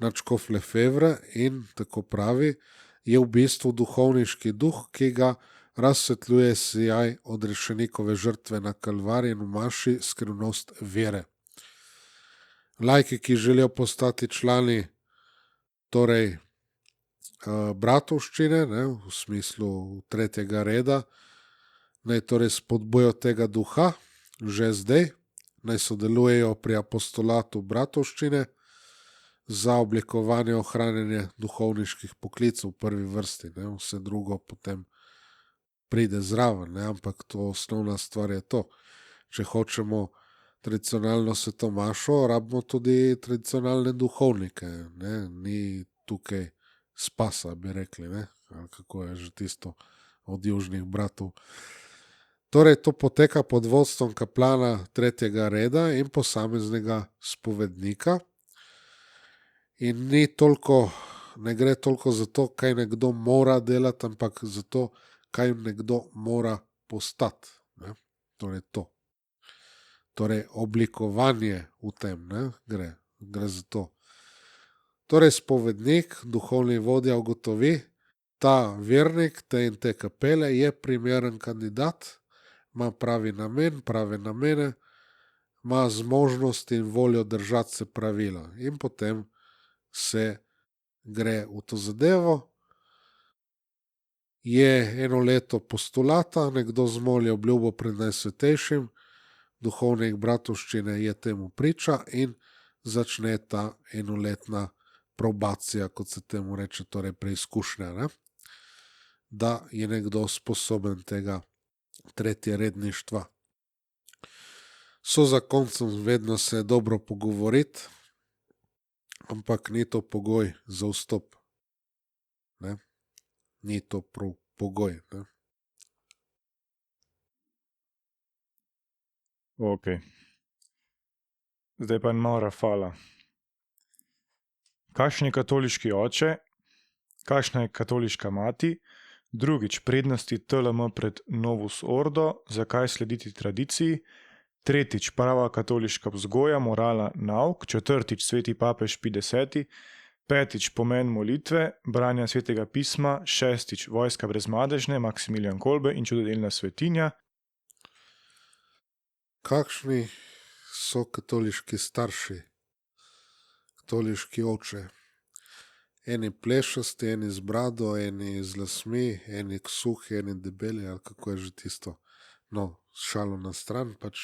nadškof Lefevre in tako pravi, je v bistvu duhovniški duh, ki ga razsvetljuje sijaj odrešenikove žrtve na Kalvariji in v maši skrivnost vere. Laiki, ki želijo postati člani torej bratovščine, ne, v smislu tretjega reda, naj torej spodbujajo tega duha že zdaj, naj sodelujejo pri apostolatu bratovščine za oblikovanje, ohranjanje duhovniških poklicev v prvi vrsti, ne, vse drugo potem pride zraven, ne? Ampak to osnovna stvar je to. Če hočemo tradicionalno svetomašo, rabimo tudi tradicionalne duhovnike, ne? Ni tukaj spasa, bi rekli, ne? Ali kako je že tisto od južnih bratov. Torej, to poteka pod vodstvom kaplana tretjega reda in posameznega spovednika. In ne gre toliko za to, kaj nekdo mora delati, ampak za to, kaj nekdo mora postati. Ne? Torej, to. Torej, oblikovanje v tem, ne? Gre za to. Torej, spovednik, duhovni vodja ugotovi, ta vernik te in te kapele je primeren kandidat, ima pravi namen, prave namene, ima zmožnost in voljo držati se pravila. In potem se gre v to zadevo, je eno leto postulata, nekdo zmoli obljubo pred Najsvetejšim, duhovnik bratovščine je temu priča in začne ta enoletna probacija, kot se temu reče, torej preizkušnja, ne? Da je nekdo sposoben tega tretjeredništva. So zakoncem vedno se dobro pogovoriti, ampak ni to pogoj za vstop. Ne? Ni to prav pogoj. Ne? Ok. Zdaj pa en malo rafala. Kakšen je katoliški oče, kakšna je katoliška mati, drugič prednosti TLM pred Novus Ordo, zakaj slediti tradiciji, tretjič prava katoliška vzgoja, morala, nauk, četrtič sveti papež Pij X, petič pomen molitve, branja svetega pisma, šestič vojska brezmadežne, Maksimilijan Kolbe in čudodelna svetinja. Kakšni so katoliški starši, katoliški oče? Eni plešasti, eni z brado, eni z lasmi, eni ksuhi, eni debeli, ali kako je že tisto. No, šalo na stran, pač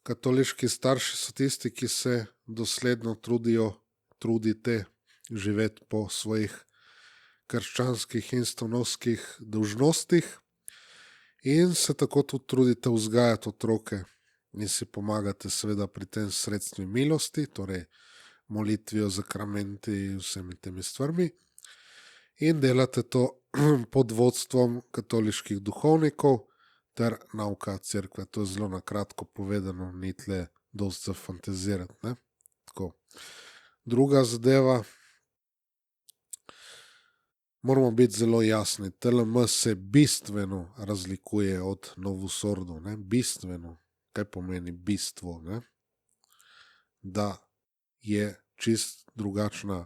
katoliški starši so tisti, ki se dosledno trudite živeti po svojih krščanskih in stanovskih dolžnostih in se tako tudi trudite vzgajati otroke in si pomagate seveda pri tem sredstvi milosti, torej molitvijo, zakramenti, vsemi temi stvarmi in delate to pod vodstvom katoliških duhovnikov ter nauka cerkve. To je zelo na kratko povedano, ni tle dosti za fantazirati. Ne? Tako. Druga zadeva, moramo biti zelo jasni, TLM se bistveno razlikuje od Novus Ordo, ne? Bistveno. Kaj pomeni bistvo? Ne? Da je čist drugačna,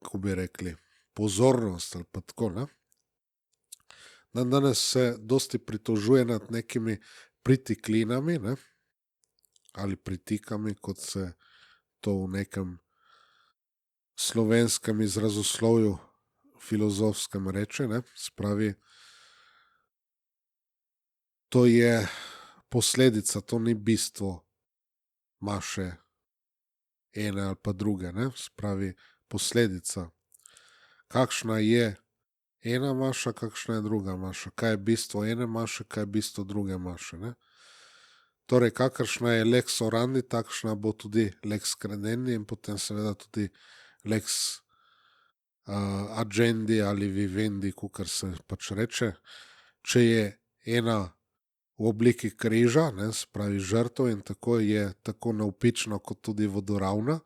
kako bi rekli, pozornost ali pa tako, ne? Danes se dosti pritožuje nad nekimi pritiklinami, ne? Ali pritikami, kot se to v nekem slovenskem izrazoslovju filozofskem reče, ne? Spravi, to je posledica, to ni bistvo maše ene ali pa druge, ne? Spravi posledica. Kakšna je ena maša, kakšna je druga maša, kaj je bistvo ene maše, kaj je bistvo druge maše, ne? Torej, kakršna je lex orandi, takšna bo tudi lex credendi in potem seveda tudi lex agendi ali vivendi, kakor se pač reče. Če je ena v obliki križa, ne, spravi žrtev in tako je tako navpična kot tudi vodoravna,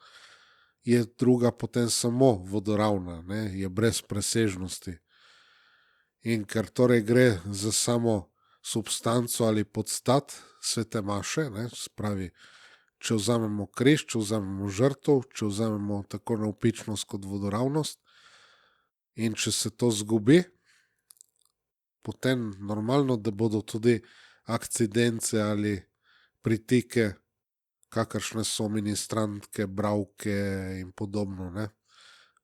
je druga potem samo vodoravna, ne, je brez presežnosti. In ker torej gre za samo substanco ali podstat svete maše, ne, spravi, če vzamemo križ, če vzamemo žrtev, če vzamemo tako navpičnost kot vodoravnost in če se to zgubi, potem normalno, da bodo tudi akcidence ali pritike, kakršne so ministrantke, bravke in podobno, ne,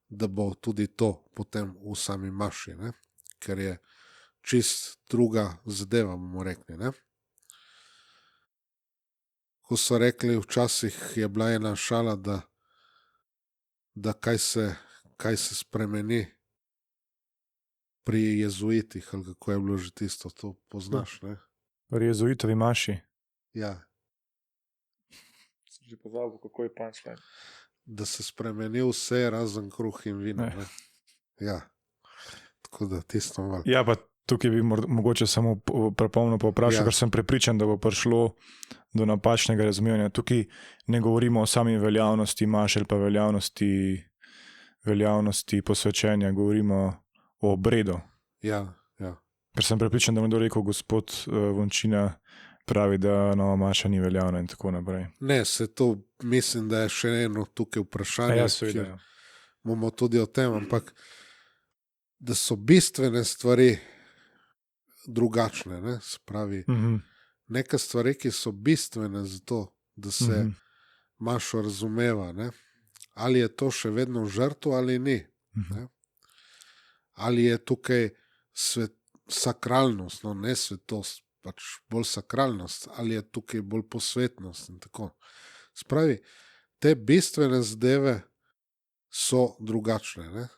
da bo tudi to potem v sami maši, ne, ker je čist druga zadeva, bomo rekli, ne. Ko so rekli, včasih je bila ena šala, da kaj se spremeni, pri jezuitih, ali kako je bilo že tisto, to poznaš, ne? Pri jezuitovi maši. Ja, Sem že pozabil, kako je punchline. da se spremeni vse razen kruh in vino, Ne. ne? Ja, tako da tisto malo. Ja, pa tukaj bi mogoče samo prepomno povprašal, Ja. ker sem prepričan, da bo prišlo do napačnega razumevanja. Tukaj ne govorimo o sami veljavnosti maš ali pa veljavnosti posvečenja, govorimo o obredu. Ja. Ker sem prepričan, da bo rekel gospod Vončina, pravi, da nova maša ni veljavna in tako naprej. Ne, se to mislim, da je še eno tukaj vprašanje, Ja, seveda. kjer bomo tudi o tem, ampak da so bistvene stvari drugačne, ne? Se pravi, neke stvari, ki so bistvene za to, da se mašo razumeva, ne? Ali je to še vedno žrtvo ali ni. Ne? Ali je tukaj sakralnost, no ne svetost, pač bolj sakralnost, ali je tukaj bolj posvetnost in tako. Spravi, te bistvene zadeve so drugačne. Ne?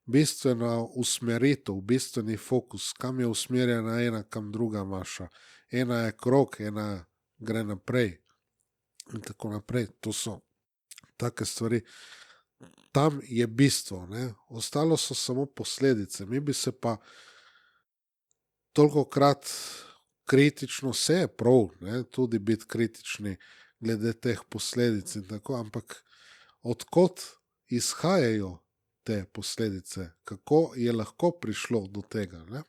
Bistvena usmeritev, bistveni fokus, kam je usmerjena ena, kam druga maša. Ena je krog, ena gre naprej in tako naprej. To so take stvari. Tam je bistvo, ne? Ostalo so samo posledice. Mi bi se pa tolikokrat kritično, vse je prav, ne? Tudi biti kritični glede teh posledic in tako, ampak odkot izhajajo te posledice, kako je lahko prišlo do tega, ne?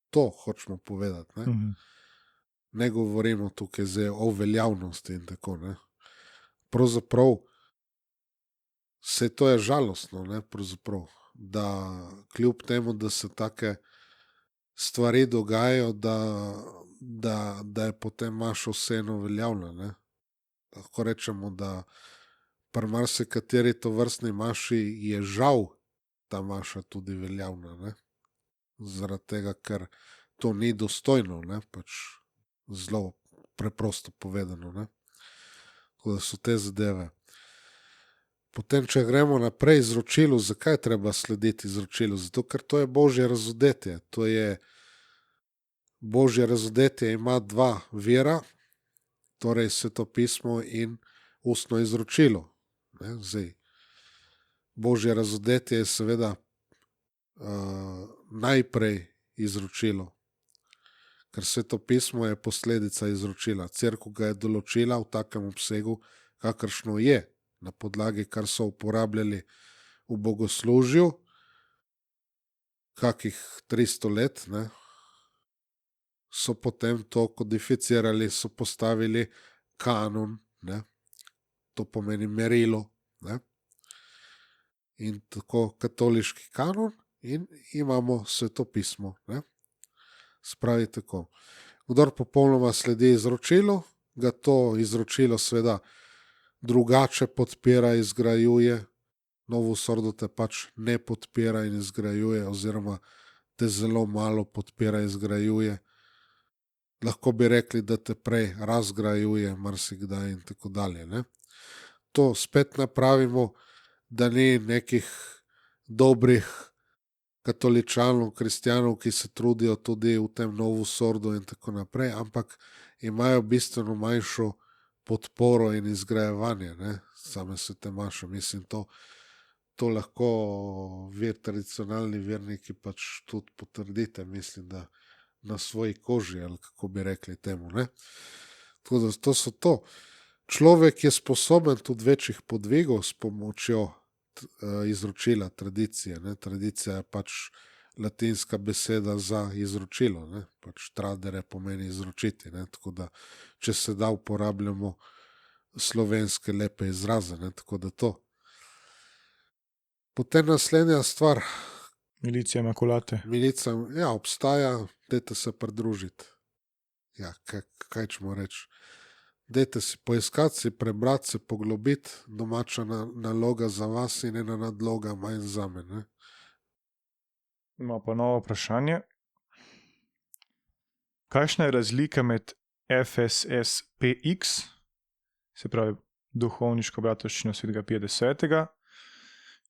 To hočemo povedati, ne? Ne govorimo tukaj zdaj o veljavnosti in tako, ne? Pravzaprav vse to je žalostno, ne? Pravzaprav, da kljub temu, da se take stvari dogajajo, da je potem maša vseeno veljavna, ne? Lahko rečemo, da pri marsikateri tovrstni maši je žal ta maša tudi veljavna, ne? Zaradi tega, ker to ni dostojno, ne? Pač zelo preprosto povedano, ne? Tako da so te zadeve. Potem, če gremo naprej izročilu, zakaj je treba slediti izročilu? Zato, ker to je Božje razodetje. To je Božje razodetje ima dva vira, torej Sveto pismo in ustno izročilo. Ne? Zdaj, Božje razodetje je seveda najprej izročilo, ker Sveto pismo je posledica izročila. Cerkev ga je določila v takem obsegu, kakršno je, na podlagi, kar so uporabljali v bogoslužju, kakih 300 let, ne? So potem to kodificirali, so postavili kanon, ne? To pomeni merilo, ne? In tako katoliški kanon in imamo Sveto pismo, ne? Spravi tako. Kdor popolnoma sledi izročilu, ga to izročilo seveda drugače podpira, izgrajuje, novo sordo te pač ne podpira in izgrajuje, oziroma te zelo malo podpira, izgrajuje. Lahko bi rekli, da te prej razgrajuje marsikdaj in tako dalje, ne? To spet napravimo, da ni nekih dobrih katoličanov, kristjanov, ki se trudijo tudi v tem novo sordo in tako naprej, ampak imajo bistveno manjšo podporo in izgrajevanje, ne? Same svete maše. Mislim, to lahko tradicionalni verniki pač tudi potrdite, mislim, da na svoji koži, ali kako bi rekli temu, ne? Tako da to so to. Človek je sposoben tudi večjih podvigov s pomočjo izročila, tradicije, ne? Tradicija je pač latinska beseda za izročilo, ne? Pač tradere pomeni izročiti, ne? Tako da, če se da, uporabljamo slovenske lepe izraze, ne? Tako da to. Potem naslednja stvar. Milicija Imakulate. Milica, ja, obstaja, dajte se pridružiti. Ja, kaj ćemo reči? Dajte si poiskati, si prebrati, se poglobiti, domača naloga za vas in ena nadloga manj za me, ne? Ima pa novo vprašanje. Kakšna je razlika med FSSPX, se pravi Duhovniško bratovščino Svetega Pija X,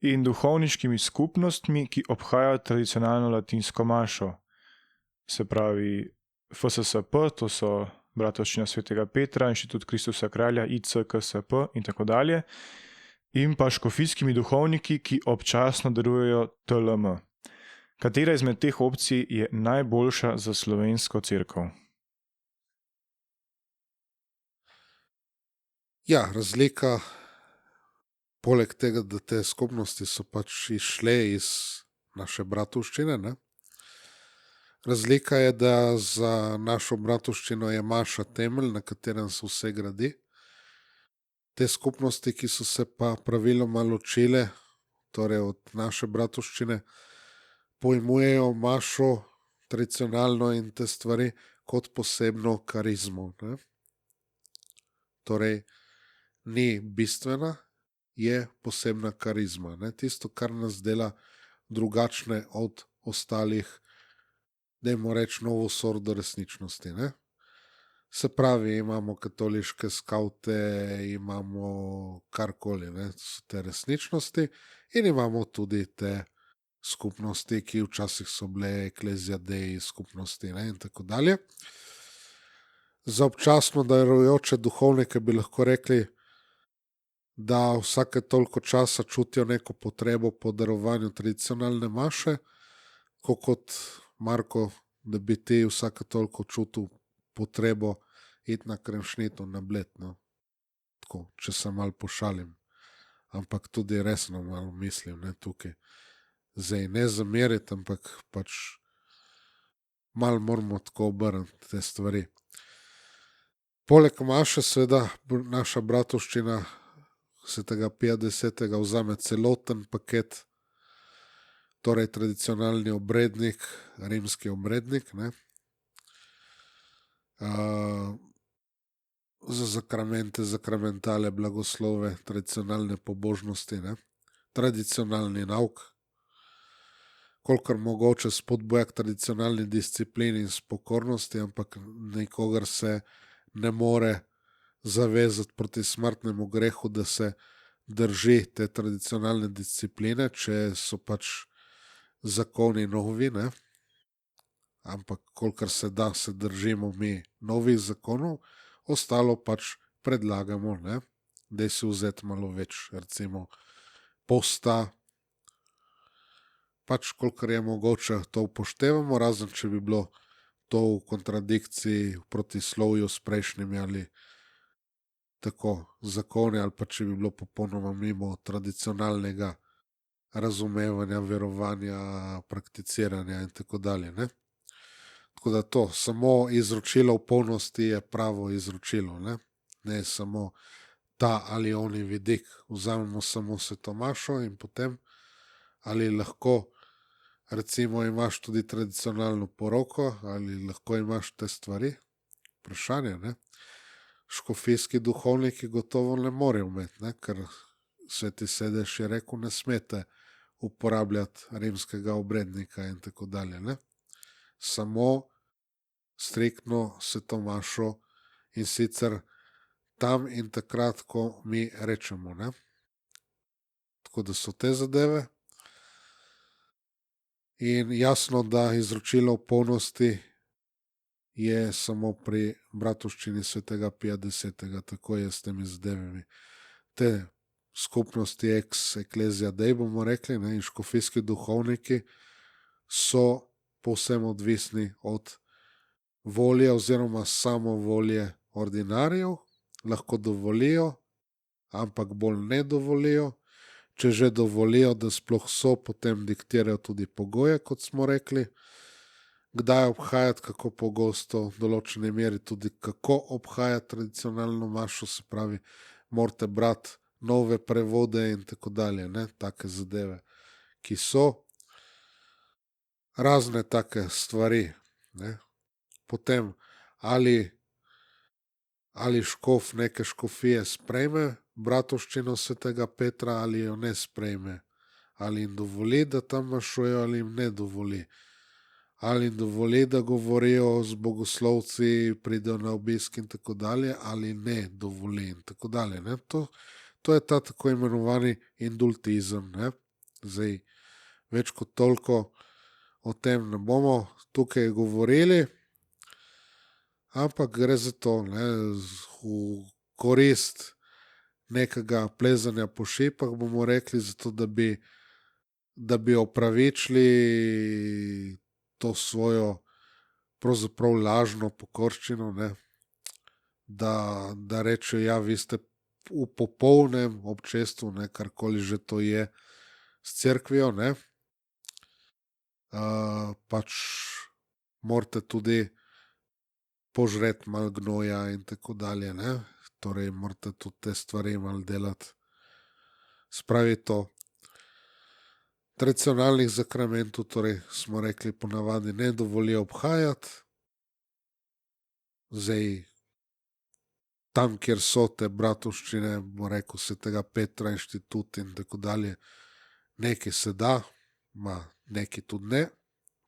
in duhovniškimi skupnostmi, ki obhajajo tradicionalno latinsko mašo. Se pravi FSSP, to so Bratovščina svetega Petra, Inštitut Kristusa Kralja, ICKSP in tako dalje, in pa škofijskimi duhovniki, ki občasno delujejo TLM. Katera izmed teh opcij je najboljša za slovensko cerkev? Ja, razlika, poleg tega, da te skupnosti so pač išle iz naše bratovščine, ne? Razlika je, da za našo bratovščino je maša temelj, na katerem se vse gradi. Te skupnosti, ki so se pa praviloma ločile, torej od naše bratovščine, pojmujejo mašo tradicionalno in te stvari kot posebno karizmo, ne? Torej, ni bistvena, je posebna karizma, ne? Tisto, kar nas dela drugačne od ostalih, dajmo reči, novo sorto resničnosti, ne? Se pravi, imamo katoliške skavte, imamo karkoli, ne? To so te resničnosti in imamo tudi te skupnosti, ki včasih so bile Ecclesia Dei skupnosti, ne? In tako dalje. Za občasno darujoče duhovnike bi lahko rekli, da vsake toliko časa čutijo neko potrebo po darovanju tradicionalne maše, kot Marko, da bi ti vsake toliko čutil potrebo iti na kremšnito na Bled, no. Tako, če se malo pošalim. Ampak tudi resno malo mislim, ne, tukaj. Zdaj ne zameriti, ampak pač malo moramo tako obrniti te stvari. Poleg maše, seveda, naša bratovščina svetega Pija X. vzame celoten paket, torej tradicionalni obrednik, rimski obrednik, ne? Za zakramente, zakramentale, blagoslove, tradicionalne pobožnosti, ne? Tradicionalni nauk, kolikor mogoče spodbuja k tradicionalni disciplini in spokornosti, ampak nikogar se ne more zavezati proti smrtnemu grehu, da se drži te tradicionalne discipline, če so pač zakoni novi, ne? Ampak kolikor se da, se držimo mi novih zakonov, ostalo pač predlagamo, ne? Da si vzeti malo več, recimo posta, pač kolikor je mogoče, to upoštevamo, razen če bi bilo to v kontradikciji, v protislovju s prejšnjimi ali tako zakoni, ali pa če bi bilo popolnoma mimo tradicionalnega razumevanja, verovanja, prakticiranja in tako dalje, ne? Tako da to, samo izročilo v polnosti je pravo izročilo, ne samo ta ali oni vidik. Vzamemo samo sveto mašo in potem, ali lahko recimo imaš tudi tradicionalno poroko, ali lahko imaš te stvari, vprašanje, ne? Škofijski duhovniki gotovo ne morejo imeti, ne? Ker Sveti sedež je rekel, ne smete uporabljati rimskega obrednika in tako dalje, ne? Samo striktno sveto mašo in sicer tam in takrat, ko mi rečemo, ne? Tako da so te zadeve. In jasno, da izročilo v polnosti je samo pri bratovščini svetega Pija X, tako je s temi zadevami. Te skupnosti Ecclesia Dei, bomo rekli, ne, in škofijski duhovniki so povsem odvisni od volje oziroma samovolje ordinarjev, lahko dovolijo, ampak bolj ne dovolijo. Če že dovolijo, da sploh so, potem diktirajo tudi pogoje, kot smo rekli, kdaj obhajati, kako pogosto, v določeni meri tudi kako obhajati tradicionalno mašo, se pravi, morate brati nove prevode in tako dalje, ne, take zadeve, ki so razne take stvari, ne. Potem, ali škof neke škofije sprejme bratovščino svetega Petra ali jo ne sprejme, ali jim dovoli, da tam mašujejo, ali jim ne dovoli, ali jim dovoli, da govorijo z bogoslovci, pridejo na obisk in tako dalje, ali ne dovoli in tako dalje, ne. To je ta tako imenovani indultizem, ne. Zdaj, več kot toliko o tem ne bomo tukaj govorili, ampak gre za to, v korist nekega plezanja po šipah, bomo rekli, zato da bi opravičili to svojo pravzaprav lažno pokorščino, da rečejo, ja, vi ste v popolnem občestvu, karkoli že to je, s cerkvijo, pač morate tudi požreti malo gnoja in tako dalje, torej morate tudi te stvari malo delati. Spravi to tradicionalnih zakramentov, torej smo rekli, ponavadi ne dovolijo obhajati. Zdaj, tam, kjer so te bratovščine, bomo rekel, Svetega Petra, inštitut in tako dalje, nekaj se da, nekaj tudi ne,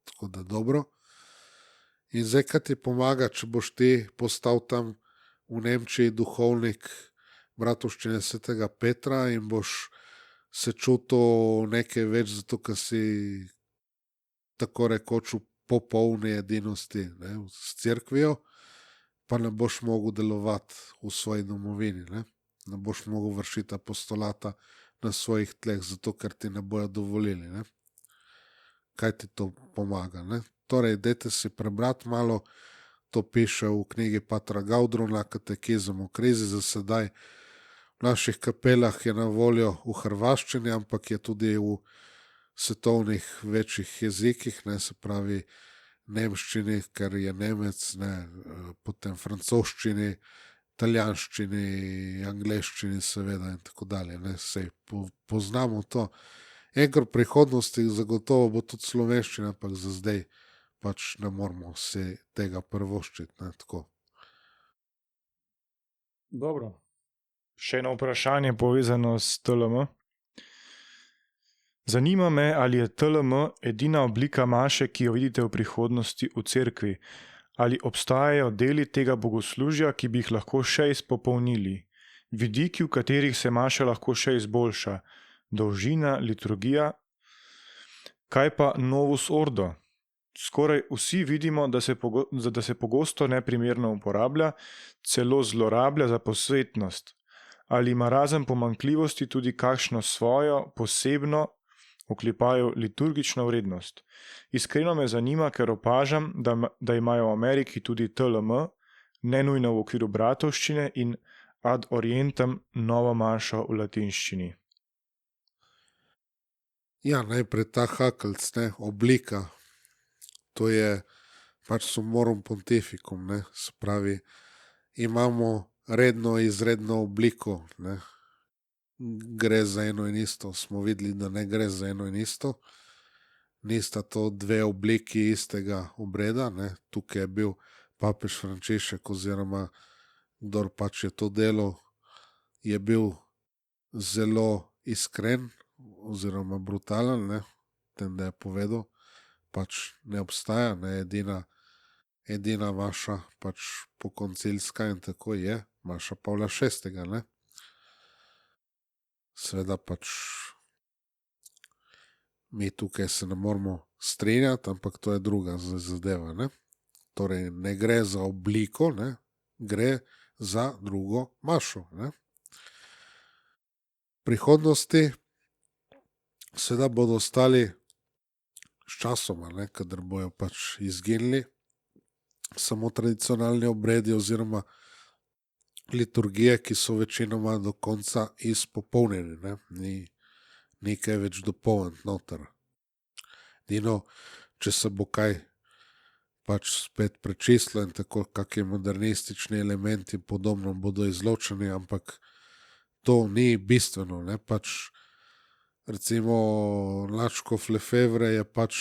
tako da dobro. In zdaj, kaj ti pomaga, če boš ti postal tam v Nemčiji duhovnik bratovščine Svetega Petra in boš se čutil nekaj več, zato ker si tako rekoč v popolni edinosti s cerkvijo, pa ne boš mogel delovati v svoji domovini, ne boš mogel vršiti apostolata na svojih tleh, zato ker ti ne bojo dovolili. Kaj ti to pomaga? Torej, dajte si prebrati malo, to piše v knjigi Patra Gaudruna, Katekizem o krizi, za sedaj v naših kapelah je na voljo v hrvaščini, ampak je tudi v svetovnih večjih jezikih, se pravi nemščini, ker je Nemec, potem francoščini, italijanščini, angleščini seveda in tako dalje. Sej poznamo to. Enkrat v prihodnosti zagotovo bo tudi slovenščina, ampak za zdaj pač ne moramo se tega privoščiti. Tako. Dobro. Še eno vprašanje povezano s TLM. Zanima me, ali je TLM edina oblika maše, ki jo vidite v prihodnosti v cerkvi, ali obstajajo deli tega bogoslužja, ki bi jih lahko še izpopolnili, vidiki, v katerih se maša lahko še izboljša, dolžina, liturgija. Kaj pa novus ordo? Skoraj vsi vidimo, da se pogosto neprimerno uporablja, celo zlorablja za posvetnost. Ali ima razen pomanjkljivosti tudi kakšno svojo, posebno, oklepajo liturgično vrednost. Iskreno me zanima, ker opažam, da imajo v Ameriki tudi TLM, ne nujno v okviru bratovščine in ad orientem novo mašo v latinščini. Ja, najprej ta hakelc, oblika. To je pač sumorum pontificum, se pravi, imamo redno izredno obliko, gre za eno in isto. Smo videli, da ne gre za eno in isto. Nista to dve obliki istega obreda. Tukaj je bil papež Frančišek oziroma kdor pač je to delo, je bil zelo iskren oziroma brutalen, tem, da je povedal, pač ne obstaja, edina maša, pač pokoncilska in tako je, maša Pavla VI. Seveda pač mi tukaj se ne moramo strinjati, ampak to je druga zadeva. Torej ne gre za obliko, gre za drugo mašo. V prihodnosti seveda bodo ostali s časoma, kadar bojo pač izginili samo tradicionalni obredi oziroma liturgije, ki so večinoma do konca izpopolnjeni, ni kaj več dopolniti noter. Dino, če se bo kaj pač spet prečistilo in tako kakšni modernistični elementi podobno bodo izločeni, ampak to ni bistveno, pač recimo Lačkov Lefevre je pač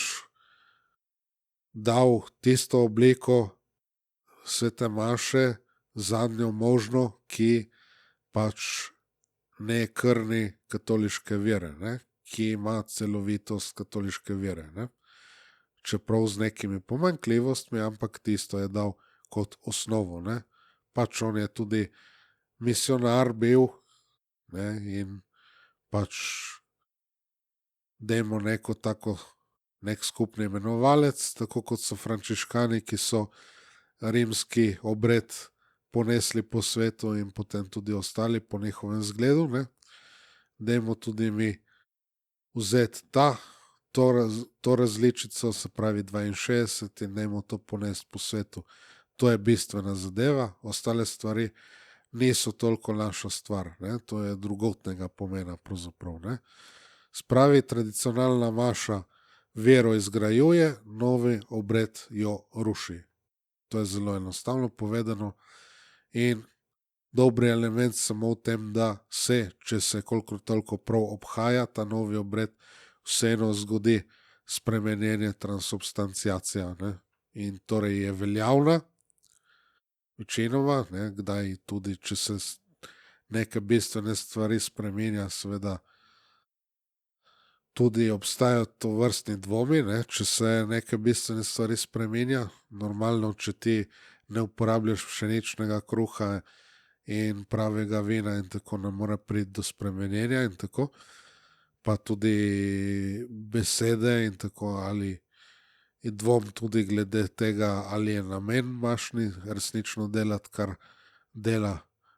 dal tisto obliko svete maše, zadnjo možno, ki pač ne krni katoliške vere, ki ima celovitost katoliške vere. Čeprav z nekimi pomanjkljivostmi, ampak tisto je dal kot osnovo. Pač on je tudi misionar bil in pač dajmo nek skupni imenovalec, tako kot so frančiškani, ki so rimski obred ponesli po svetu in potem tudi ostali po njihovem zgledu, ne. Dajmo tudi mi vzeti to različico, se pravi 62, in dajmo to ponesti po svetu. To je bistvena zadeva, ostale stvari niso toliko naša stvar, ne? To je drugotnega pomena pravzaprav, ne? Spravi, tradicionalna maša vero izgrajuje, novi obred jo ruši. To je zelo enostavno povedano in dobri element samo v tem, da se, če se kolikor toliko prav obhaja ta novi obred, vseeno zgodi spremenjenje, transubstanciacija, ne? In torej je veljavna, večinoma, ne, kdaj tudi, če se neke bistvene stvari spreminja, seveda tudi obstajajo tovrstni dvomi, ne, če se neke bistvene stvari spreminja. Normalno, če ti ne uporabljaš pšeničnega kruha in pravega vina in tako, ne more priti do spremenjenja in tako, pa tudi besede in tako, ali je dvom tudi glede tega, ali je namen mašni resnično delati, kar dela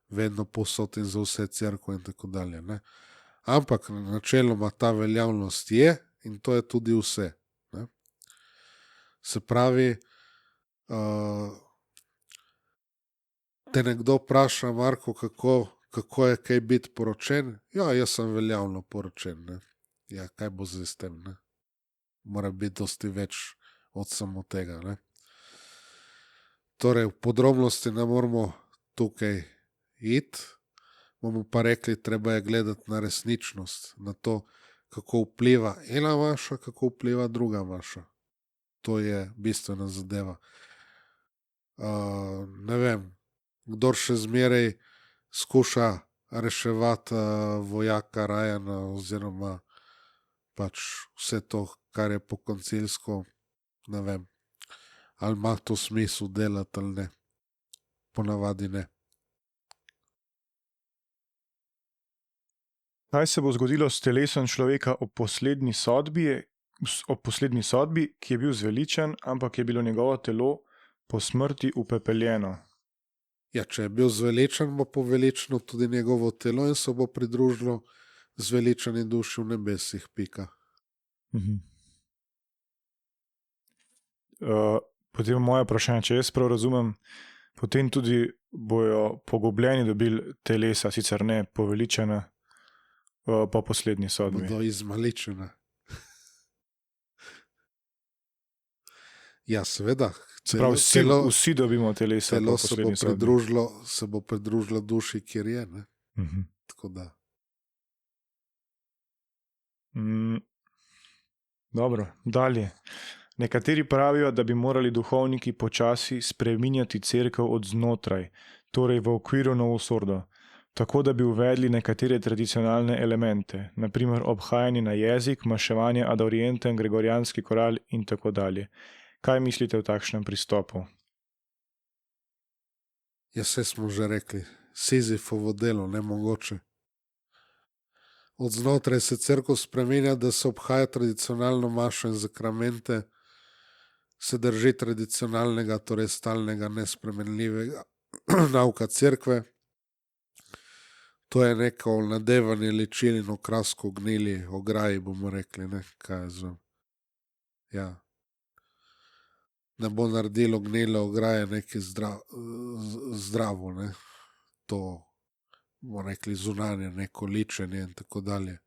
vedno povsod in za vse cerkve in tako dalje, ne. Ampak načeloma ta veljavnost je in to je tudi vse, ne. Se pravi, te nekdo vpraša, Marko, kako je kaj biti poročen? Ja, jaz sem veljavno poročen, ne. Ja, kaj bo zdaj s tem, ne? Mora biti dosti več od samo tega, ne. Torej, v podrobnosti ne moramo tukaj iti, bomo pa rekli, treba je gledati na resničnost, na to, kako vpliva ena maša, kako vpliva druga maša. To je bistvena zadeva. Ne vem, kdor še zmeraj skuša reševati vojaka Ryana oziroma pač vse to, kar je pokoncilsko, ne vem, ali ima to smisel delati ali ne. Ponavadi ne. Kaj se bo zgodilo s telesom človeka ob poslednji sodbi, ki je bil zveličen, ampak je bilo njegovo telo po smrti upepeljeno? Ja, če je bil zveličen, bo poveličeno tudi njegovo telo in se bo pridružilo zveličeni duši v nebesih, pika. Potem moje vprašanje, če jaz prav razumem, potem tudi bojo pogubljeni dobili telesa, sicer ne poveličena, po poslednji sodbi. Bodo izmaličena. Ja, seveda. Prav, vsi dobimo telesa po poslednji sodbi. Se bo pridružilo duši, kjer je, ne? Tako da. Dobro, dalje. Nekateri pravijo, da bi morali duhovniki počasi spreminjati cerkev od znotraj, torej v okviru novosordo, tako da bi uvedli nekatere tradicionalne elemente, naprimer obhajanje na jezik, maševanje ad orientem, gregorijanski koral in tako dalje. Kaj mislite o takšnem pristopu? Ja, saj smo že rekli, Sizifovo delo, nemogoče. Od znotraj se cerkev spreminja, da se obhaja tradicionalno mašo in zakramente, se drži tradicionalnega, torej stalnega, nespremenljivega nauka cerkve. To je neko nadevanje ličil in okrasko gnili ograji, bomo rekli, ne, kaj je zvem. Ja. Ne bo naredilo gnile ograje nekaj zdravo, ne. To, bomo rekli, zunanje, neko ličenje in tako dalje.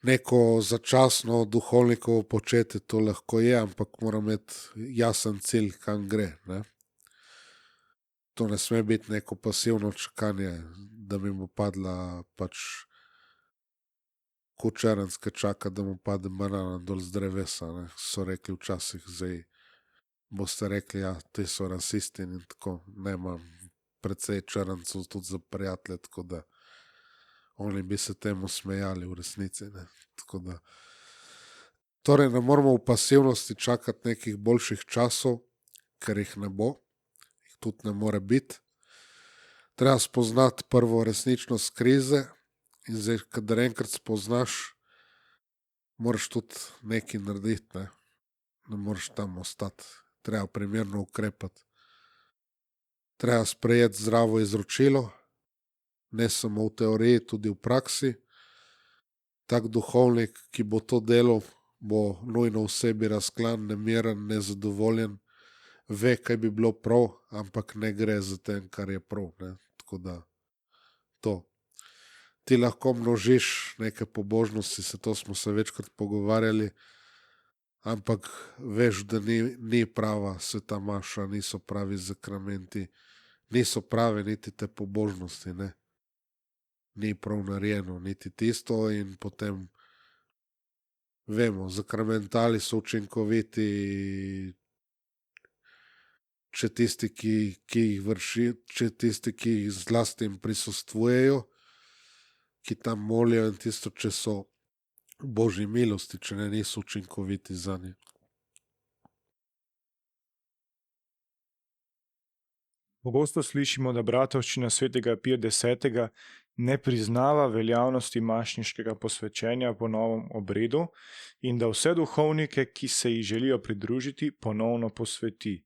Neko začasno duhovnikovo početje to lahko je, ampak mora imeti jasen cilj, kam gre, ne. To ne sme biti neko pasivno čakanje, da bi mu padla pač kučaranska čaka, da mu pade banana dol z drevesa, ne. So rekli včasih, zdaj boste rekli, ja, ti so rasisti in tako. Ne, imam precej čarancov tudi za prijatelje, tako da oni bi se temu smejali v resnici, ne. Tako da. Torej, ne moramo v pasivnosti čakati nekih boljših časov, ker jih ne bo, jih tudi ne more biti. Treba spoznati prvo resničnost krize in zdaj, kadar enkrat spoznaš moraš tudi nekaj narediti, ne moreš tam ostati, treba primerno ukrepati. Treba sprejeti zdravo izročilo, ne samo v teoriji, tudi v praksi. Tak duhovnik, ki bo to delal, bo nujno v sebi razklan, nemiren, nezadovoljen, ve, kaj bi bilo prav, ampak ne gre za tem, kar je prav. Ne? Tako da to. Ti lahko množiš neke pobožnosti, se to smo se večkrat pogovarjali, ampak veš, da ni prava sveta maša, niso pravi zakramenti, niso prave niti te pobožnosti, ne. Ni prav narejeno, niti tisto in potem vemo, zakramentali so učinkoviti, če tisti, ki jih vrši, če tisti, ki jih zlasti jim prisostvujejo, ki tam molijo in tisto, če so Božji milosti, če ne niso učinkoviti za nje. Pogosto slišimo, da bratovščina svetega Pija X. ne priznava veljavnosti mašniškega posvečenja po novem obredu in da vse duhovnike, ki se jih želijo pridružiti, ponovno posveti.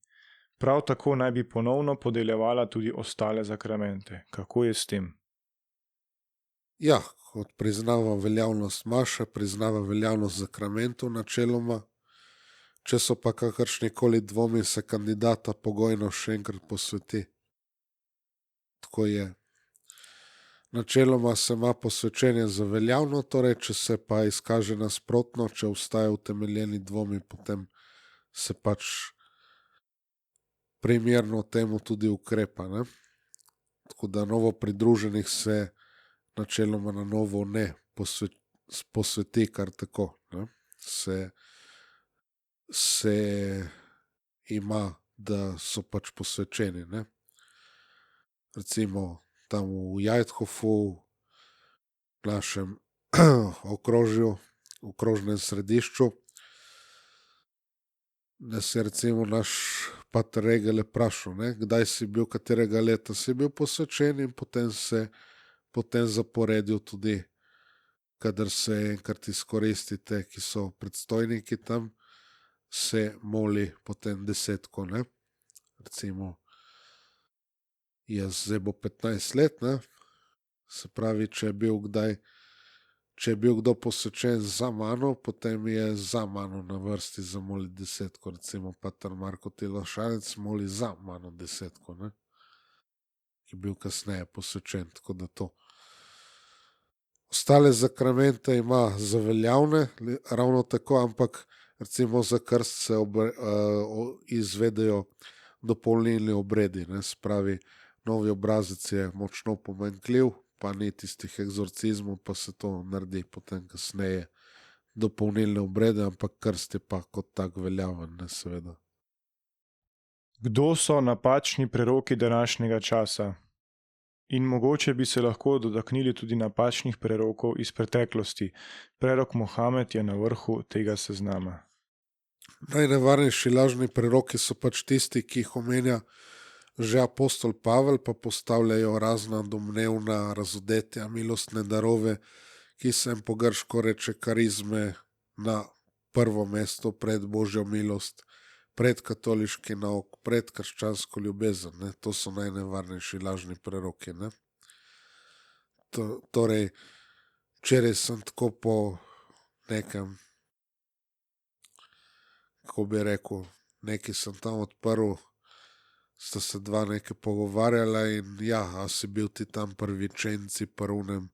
Prav tako naj bi ponovno podeljevala tudi ostale zakramente. Kako je s tem? Ja, kot priznava veljavnost maše, priznava veljavnost zakramentov načeloma. Če so pa kakršnikoli dvomi, se kandidata pogojno še enkrat posveti. Tako je. Načeloma se ima posvečenje za veljavno, torej če se pa izkaže nasprotno, če obstajajo utemeljeni dvomi, potem se pač primerno temu tudi ukrepa. Ne? Tako da novo pridruženih se načeloma na novo ne posveti kar tako. Ne? Se ima, da so pač posvečeni. Ne? Recimo tam v Jajthofu, v našem okrožju, v okrožnem središču, da se recimo naš pater Regele vprašal, kdaj si bil, katerega leta si bil posvečen in potem zaporedil tudi, kadar se enkrat izkoristite, ki so predstojniki tam, se moli potem 10. Ne? Recimo, jaz zdaj bo 15 let, ne? Se pravi, če je bil kdo posvečen za mano, potem je za mano na vrsti za moli 10. Recimo pater Marko Tilošanec moli za mano 10. Ne? Ki je bil kasneje posvečen, tako da to. Ostale zakramente ima za veljavne, ravno tako, ampak recimo za krst se izvedejo dopolnilni obredi, ne? Spravi, novi obrazec je močno pomanjkljiv, pa ni tistih egzorcizmov, pa se to naredi potem kasneje dopolnilne obrede, ampak krst je pa kot tak veljaven, ne, seveda. Kdo so napačni preroki današnjega časa? In mogoče bi se lahko dotaknili tudi napačnih prerokov iz preteklosti. Prerok Mohamed je na vrhu tega seznama. Najnevarnejši lažni preroki so pač tisti, ki jih omenja že apostol Pavel, pa postavljajo razna domnevna razodetja, milostne darove, ki se jim po grško reče karizme, na prvo mesto pred Božjo milost, pred katoliški nauk, pred krščansko ljubezen. Ne? To so najnevarnejši lažni preroki. Ne? Torej, včeraj sem tako po nekem, kako bi rekel, nekaj sem tam odprl, sta se dva nekaj pogovarjala in ja, a si bil ti tam prvičenci, prvnem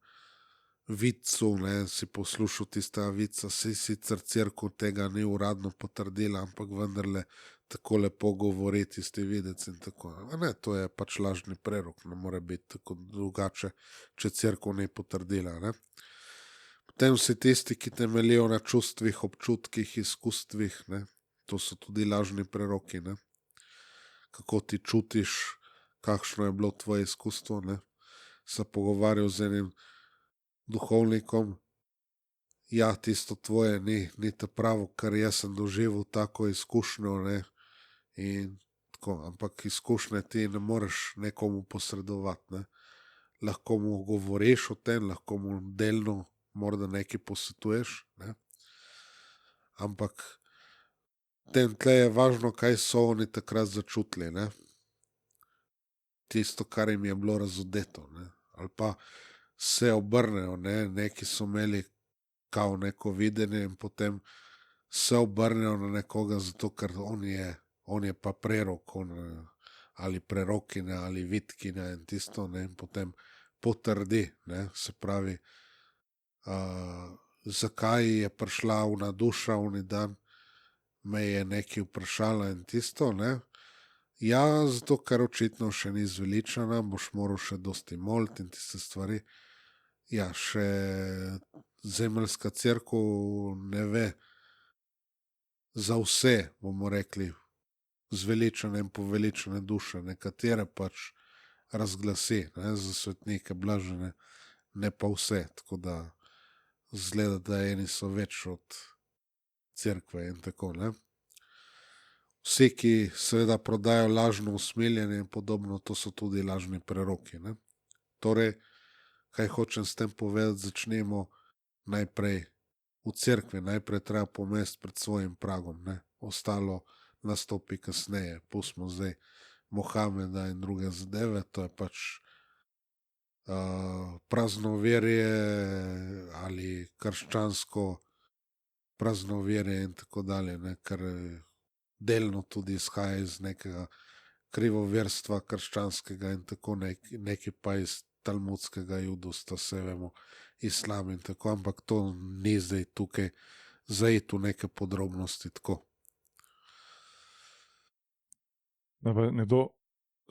vicu, ne, si poslušal tistega vica, si sicer cerkev tega ni uradno potrdila, ampak vendarle tako lepo govori tisti videc in tako. Ne, to je pač lažni prerok, ne more biti tako drugače, če cerkev ni potrdila. Ne. Potem si tisti, ki temeljijo na čustvih, občutkih, izkustvih, ne, to so tudi lažni preroki, ne. Kako ti čutiš, kakšno je bilo tvoje izkustvo, ne. Se pogovarjal z enim duhovnikom, ja, tisto tvoje ni ta pravo, kar jaz sem doživel tako izkušnjo, ne, in tako, ampak izkušnje ti ne moreš nekomu posredovati, ne. Lahko mu govoriš o tem, lahko mu delno morda nekaj posvetuješ, ne. ampak tem tle je važno, kaj so oni takrat začutili, ne. Tisto, kar jim je bilo razodeto, ne. Ali pa se obrnejo, ne, neki so imeli kao neko videnje in potem se obrnejo na nekoga, zato ker on je pa prerok, ali prerokina, ali vitkina in tisto, ne, in potem potrdi, ne, se pravi, zakaj je prišla ona duša, oni dan, me je nekaj vprašala in tisto, ne. Ja, zato ker očitno še ni zveličana, boš moral še dosti moliti in tiste stvari. Ja, še zemeljska cerkev ne ve za vse, bomo rekli, zveličane in poveličane duše, nekatere pač razglasi, ne, za svetnike blažene, ne pa vse, tako da zgleda, da eni so več od cerkve in tako, ne. Vsi, ki seveda prodajo lažno usmiljenje in podobno, to so tudi lažni preroki, ne. Torej, kaj hočem s tem povedati, začnemo najprej v cerkvi, najprej treba pomesti pred svojim pragom, ne. Ostalo nastopi kasneje, pustimo zdaj Mohameda in druge zadeve, to je pač praznoverje ali krščansko praznoverje in tako dalje, ne, kar delno tudi izhaja iz nekega krivoverstva krščanskega in tako nekaj pa iz talmudskega judovstva, vse vemo, islam in tako, ampak to ni zdaj tukaj zaiti v neke podrobnosti tako. Nekdo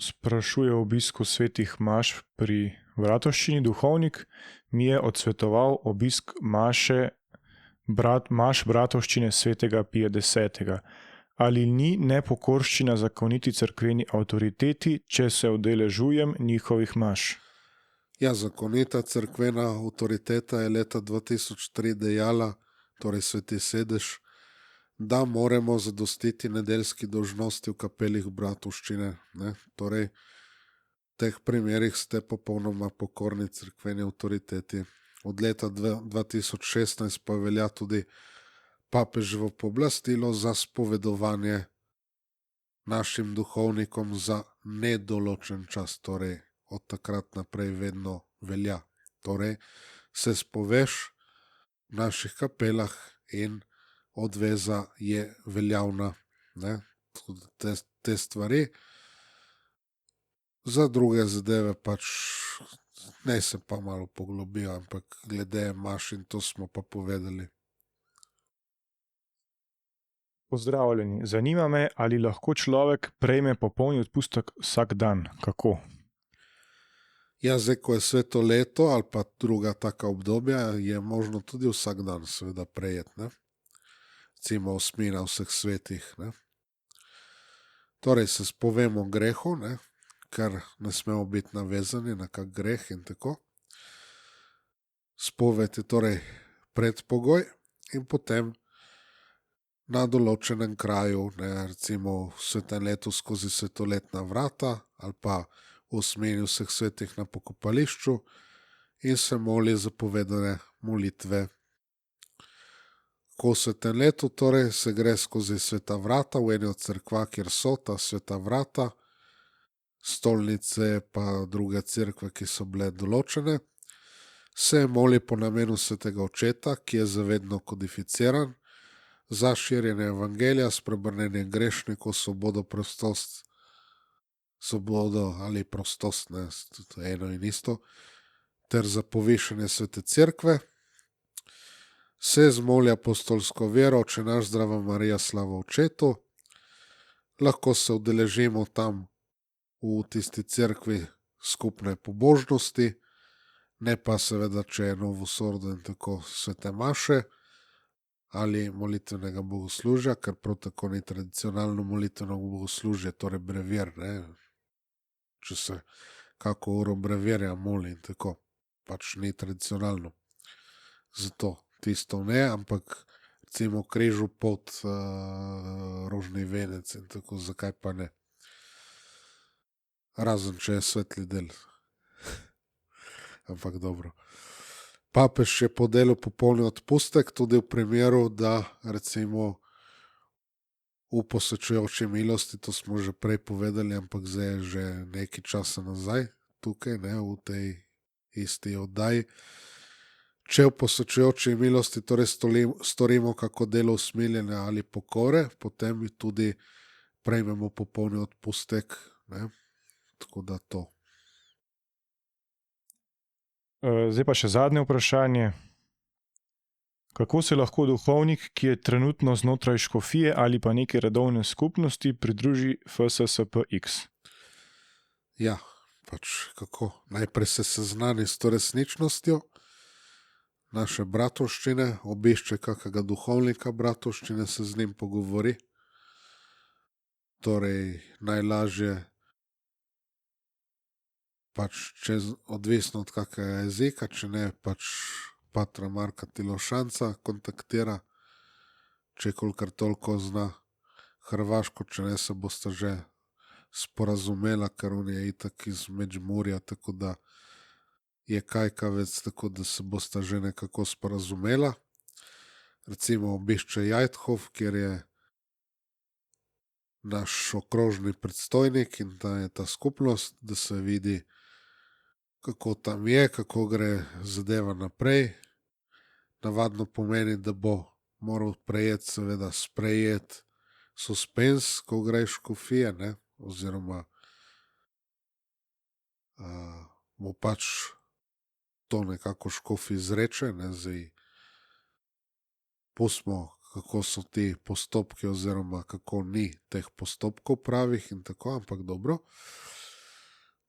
sprašuje o obisku svetih maš pri Bratovščini. Duhovnik mi je odsvetoval obisk maš Bratovščine svetega Pija X. Ali ni nepokorščina zakoniti cerkveni avtoriteti, če se udeležujem njihovih maš? Ja, zakonita cerkvena avtoriteta je leta 2003 dejala, torej Sveti sedež, da moramo zadostiti nedeljski dolžnosti v kapelih Bratovščine, ne. Torej, v teh primerih ste popolnoma pokorni cerkveni avtoriteti. Od leta 2016 pa velja tudi papeževo pooblastilo za spovedovanje našim duhovnikom za nedoločen čas, torej od takrat naprej vedno velja. Torej se spoveš v naših kapelah in odveza je veljavna, ne. Te stvari. Za druge zadeve pač ne se pa malo poglobijo, ampak glede maš in to smo pa povedali. Pozdravljeni. Zanima me, ali lahko človek prejme popolni odpustek vsak dan. Kako? Ja, zdaj, ko je sveto leto ali pa druga taka obdobja, je možno tudi vsak dan seveda prejeti, ne. Recimo osmina vseh svetih, ne. Torej se spovemo grehu, ne, ker ne smemo biti navezani na kak greh in tako. Spoved je torej predpogoj in potem na določenem kraju, ne, recimo v svetem letu skozi svetoletna vrata ali pa v osmini vseh svetih na pokopališču in se moli zapovedane molitve. Ko v svetem letu torej se gre skozi sveta vrata v eni od cerkva, kjer so ta sveta vrata, stolnice pa druge cerkve, ki so bile določene, se moli po namenu svetega očeta, ki je zavedno kodificiran, za širjenje evangelija, spreobrnenje grešnikov, svobodo ali prostost, ne, to je eno in isto, ter za povišanje svete cerkve, se zmoli apostolsko vero, Oče naš, Zdrava Marija, slava očetu, lahko se udeležimo tam v tisti cerkvi skupne pobožnosti, ne pa seveda, če je novosordo in tako svete maše ali molitvenega bogoslužja, ker prav tako ni tradicionalno molitveno bogoslužje, torej brevir, ne. Če se kako uro brevirja moli in tako, pač ni tradicionalno. Zato tisto ne, ampak recimo križu pot, rožni venec in tako, zakaj pa ne. Razen, če je svetli del. Ampak dobro. Papež je podelil popolni odpustek tudi v primeru, da recimo v posvečujoči milosti, to smo že prej povedali, ampak zdaj je že nekaj časa nazaj tukaj, ne, v tej isti oddaji. Če v posvečujoči milosti torej storimo kako delo usmiljenja ali pokore, potem tudi prejmemo popolni odpustek, ne. Tako da to. Zdaj pa še zadnje vprašanje. Kako se lahko duhovnik, ki je trenutno znotraj škofije ali pa neke redovne skupnosti, pridruži FSSPX? Ja, pač kako? Najprej se seznani s to resničnostjo naše bratovščine, obišče kakega duhovnika bratovščine, se z njim pogovori. Torej, najlažje pač odvisno od kakega jezika, če ne pač patra Marka Tilošanca kontaktira, če kolikor toliko zna hrvaško, če ne se bosta že sporazumela, ker on je itak iz Međimurja, tako da je kajkavec, tako da se bosta že nekako sporazumela. Recimo obišče Jajthof, kjer je naš okrožni predstojnik in ta je ta skupnost, da se vidi, kako tam je, kako gre zadeva naprej. Navadno pomeni, da bo moral seveda sprejeti suspens, ko greš v škofije, ne, oziroma mu pač to nekako škof izreče, ne, zdaj pustimo, kako so ti postopki oziroma kako ni teh postopkov pravih in tako, ampak dobro.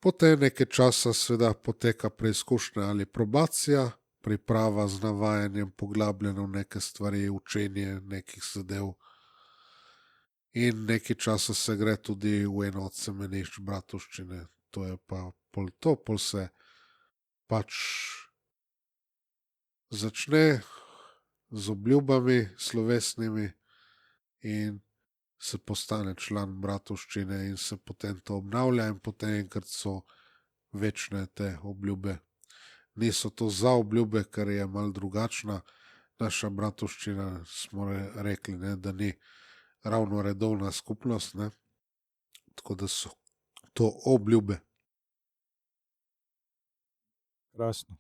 Potem nekaj časa seveda poteka preizkušnja ali probacija, priprava z navajanjem, poglabljeno v neke stvari, učenje nekih zadev in nekaj časa se gre tudi v eno od semenišč bratovščine. To je pa pol to, pol se pač začne z obljubami slovesnimi in se postane član bratovščine in se potem to obnavlja in potem enkrat so večne te obljube. Niso to za obljube, ker je malo drugačna naša bratovščina, smo rekli, ne, da ni ravno redovna skupnost, ne, tako da so to obljube. Krasno.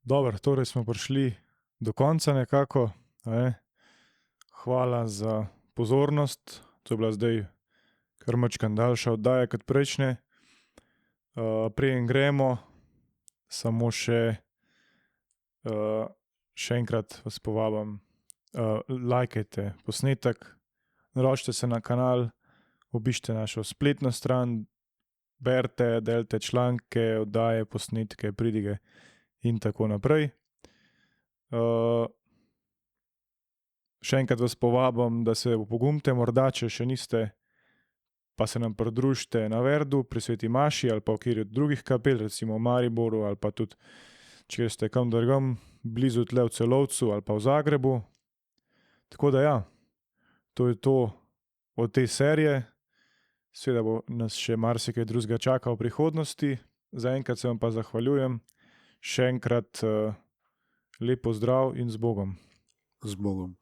Dobro, torej smo prišli do konca nekako, ne. Hvala za pozornost, to je bila zdaj kar majčkeno daljša oddaja kot prejšnje. Preden gremo, samo še enkrat vas povabim, lajkajte posnetek, naročite se na kanal, obiščite našo spletno stran, berite, delite članke, oddaje, posnetke, pridige in tako naprej. Še enkrat vas povabim, da se opogumite, morda če še niste, pa se nam pridružite na Verdu pri Sveti maši ali pa v kateri od drugih kapel, recimo v Mariboru ali pa tudi, če ste kam drugam, blizu tle v Celovcu ali pa v Zagrebu. Tako da ja, to je to od te serije. Seveda bo nas še marsikaj drugega čaka v prihodnosti. Zaenkrat se vam pa zahvaljujem. Še enkrat lep pozdrav in z Bogom. Z Bogom.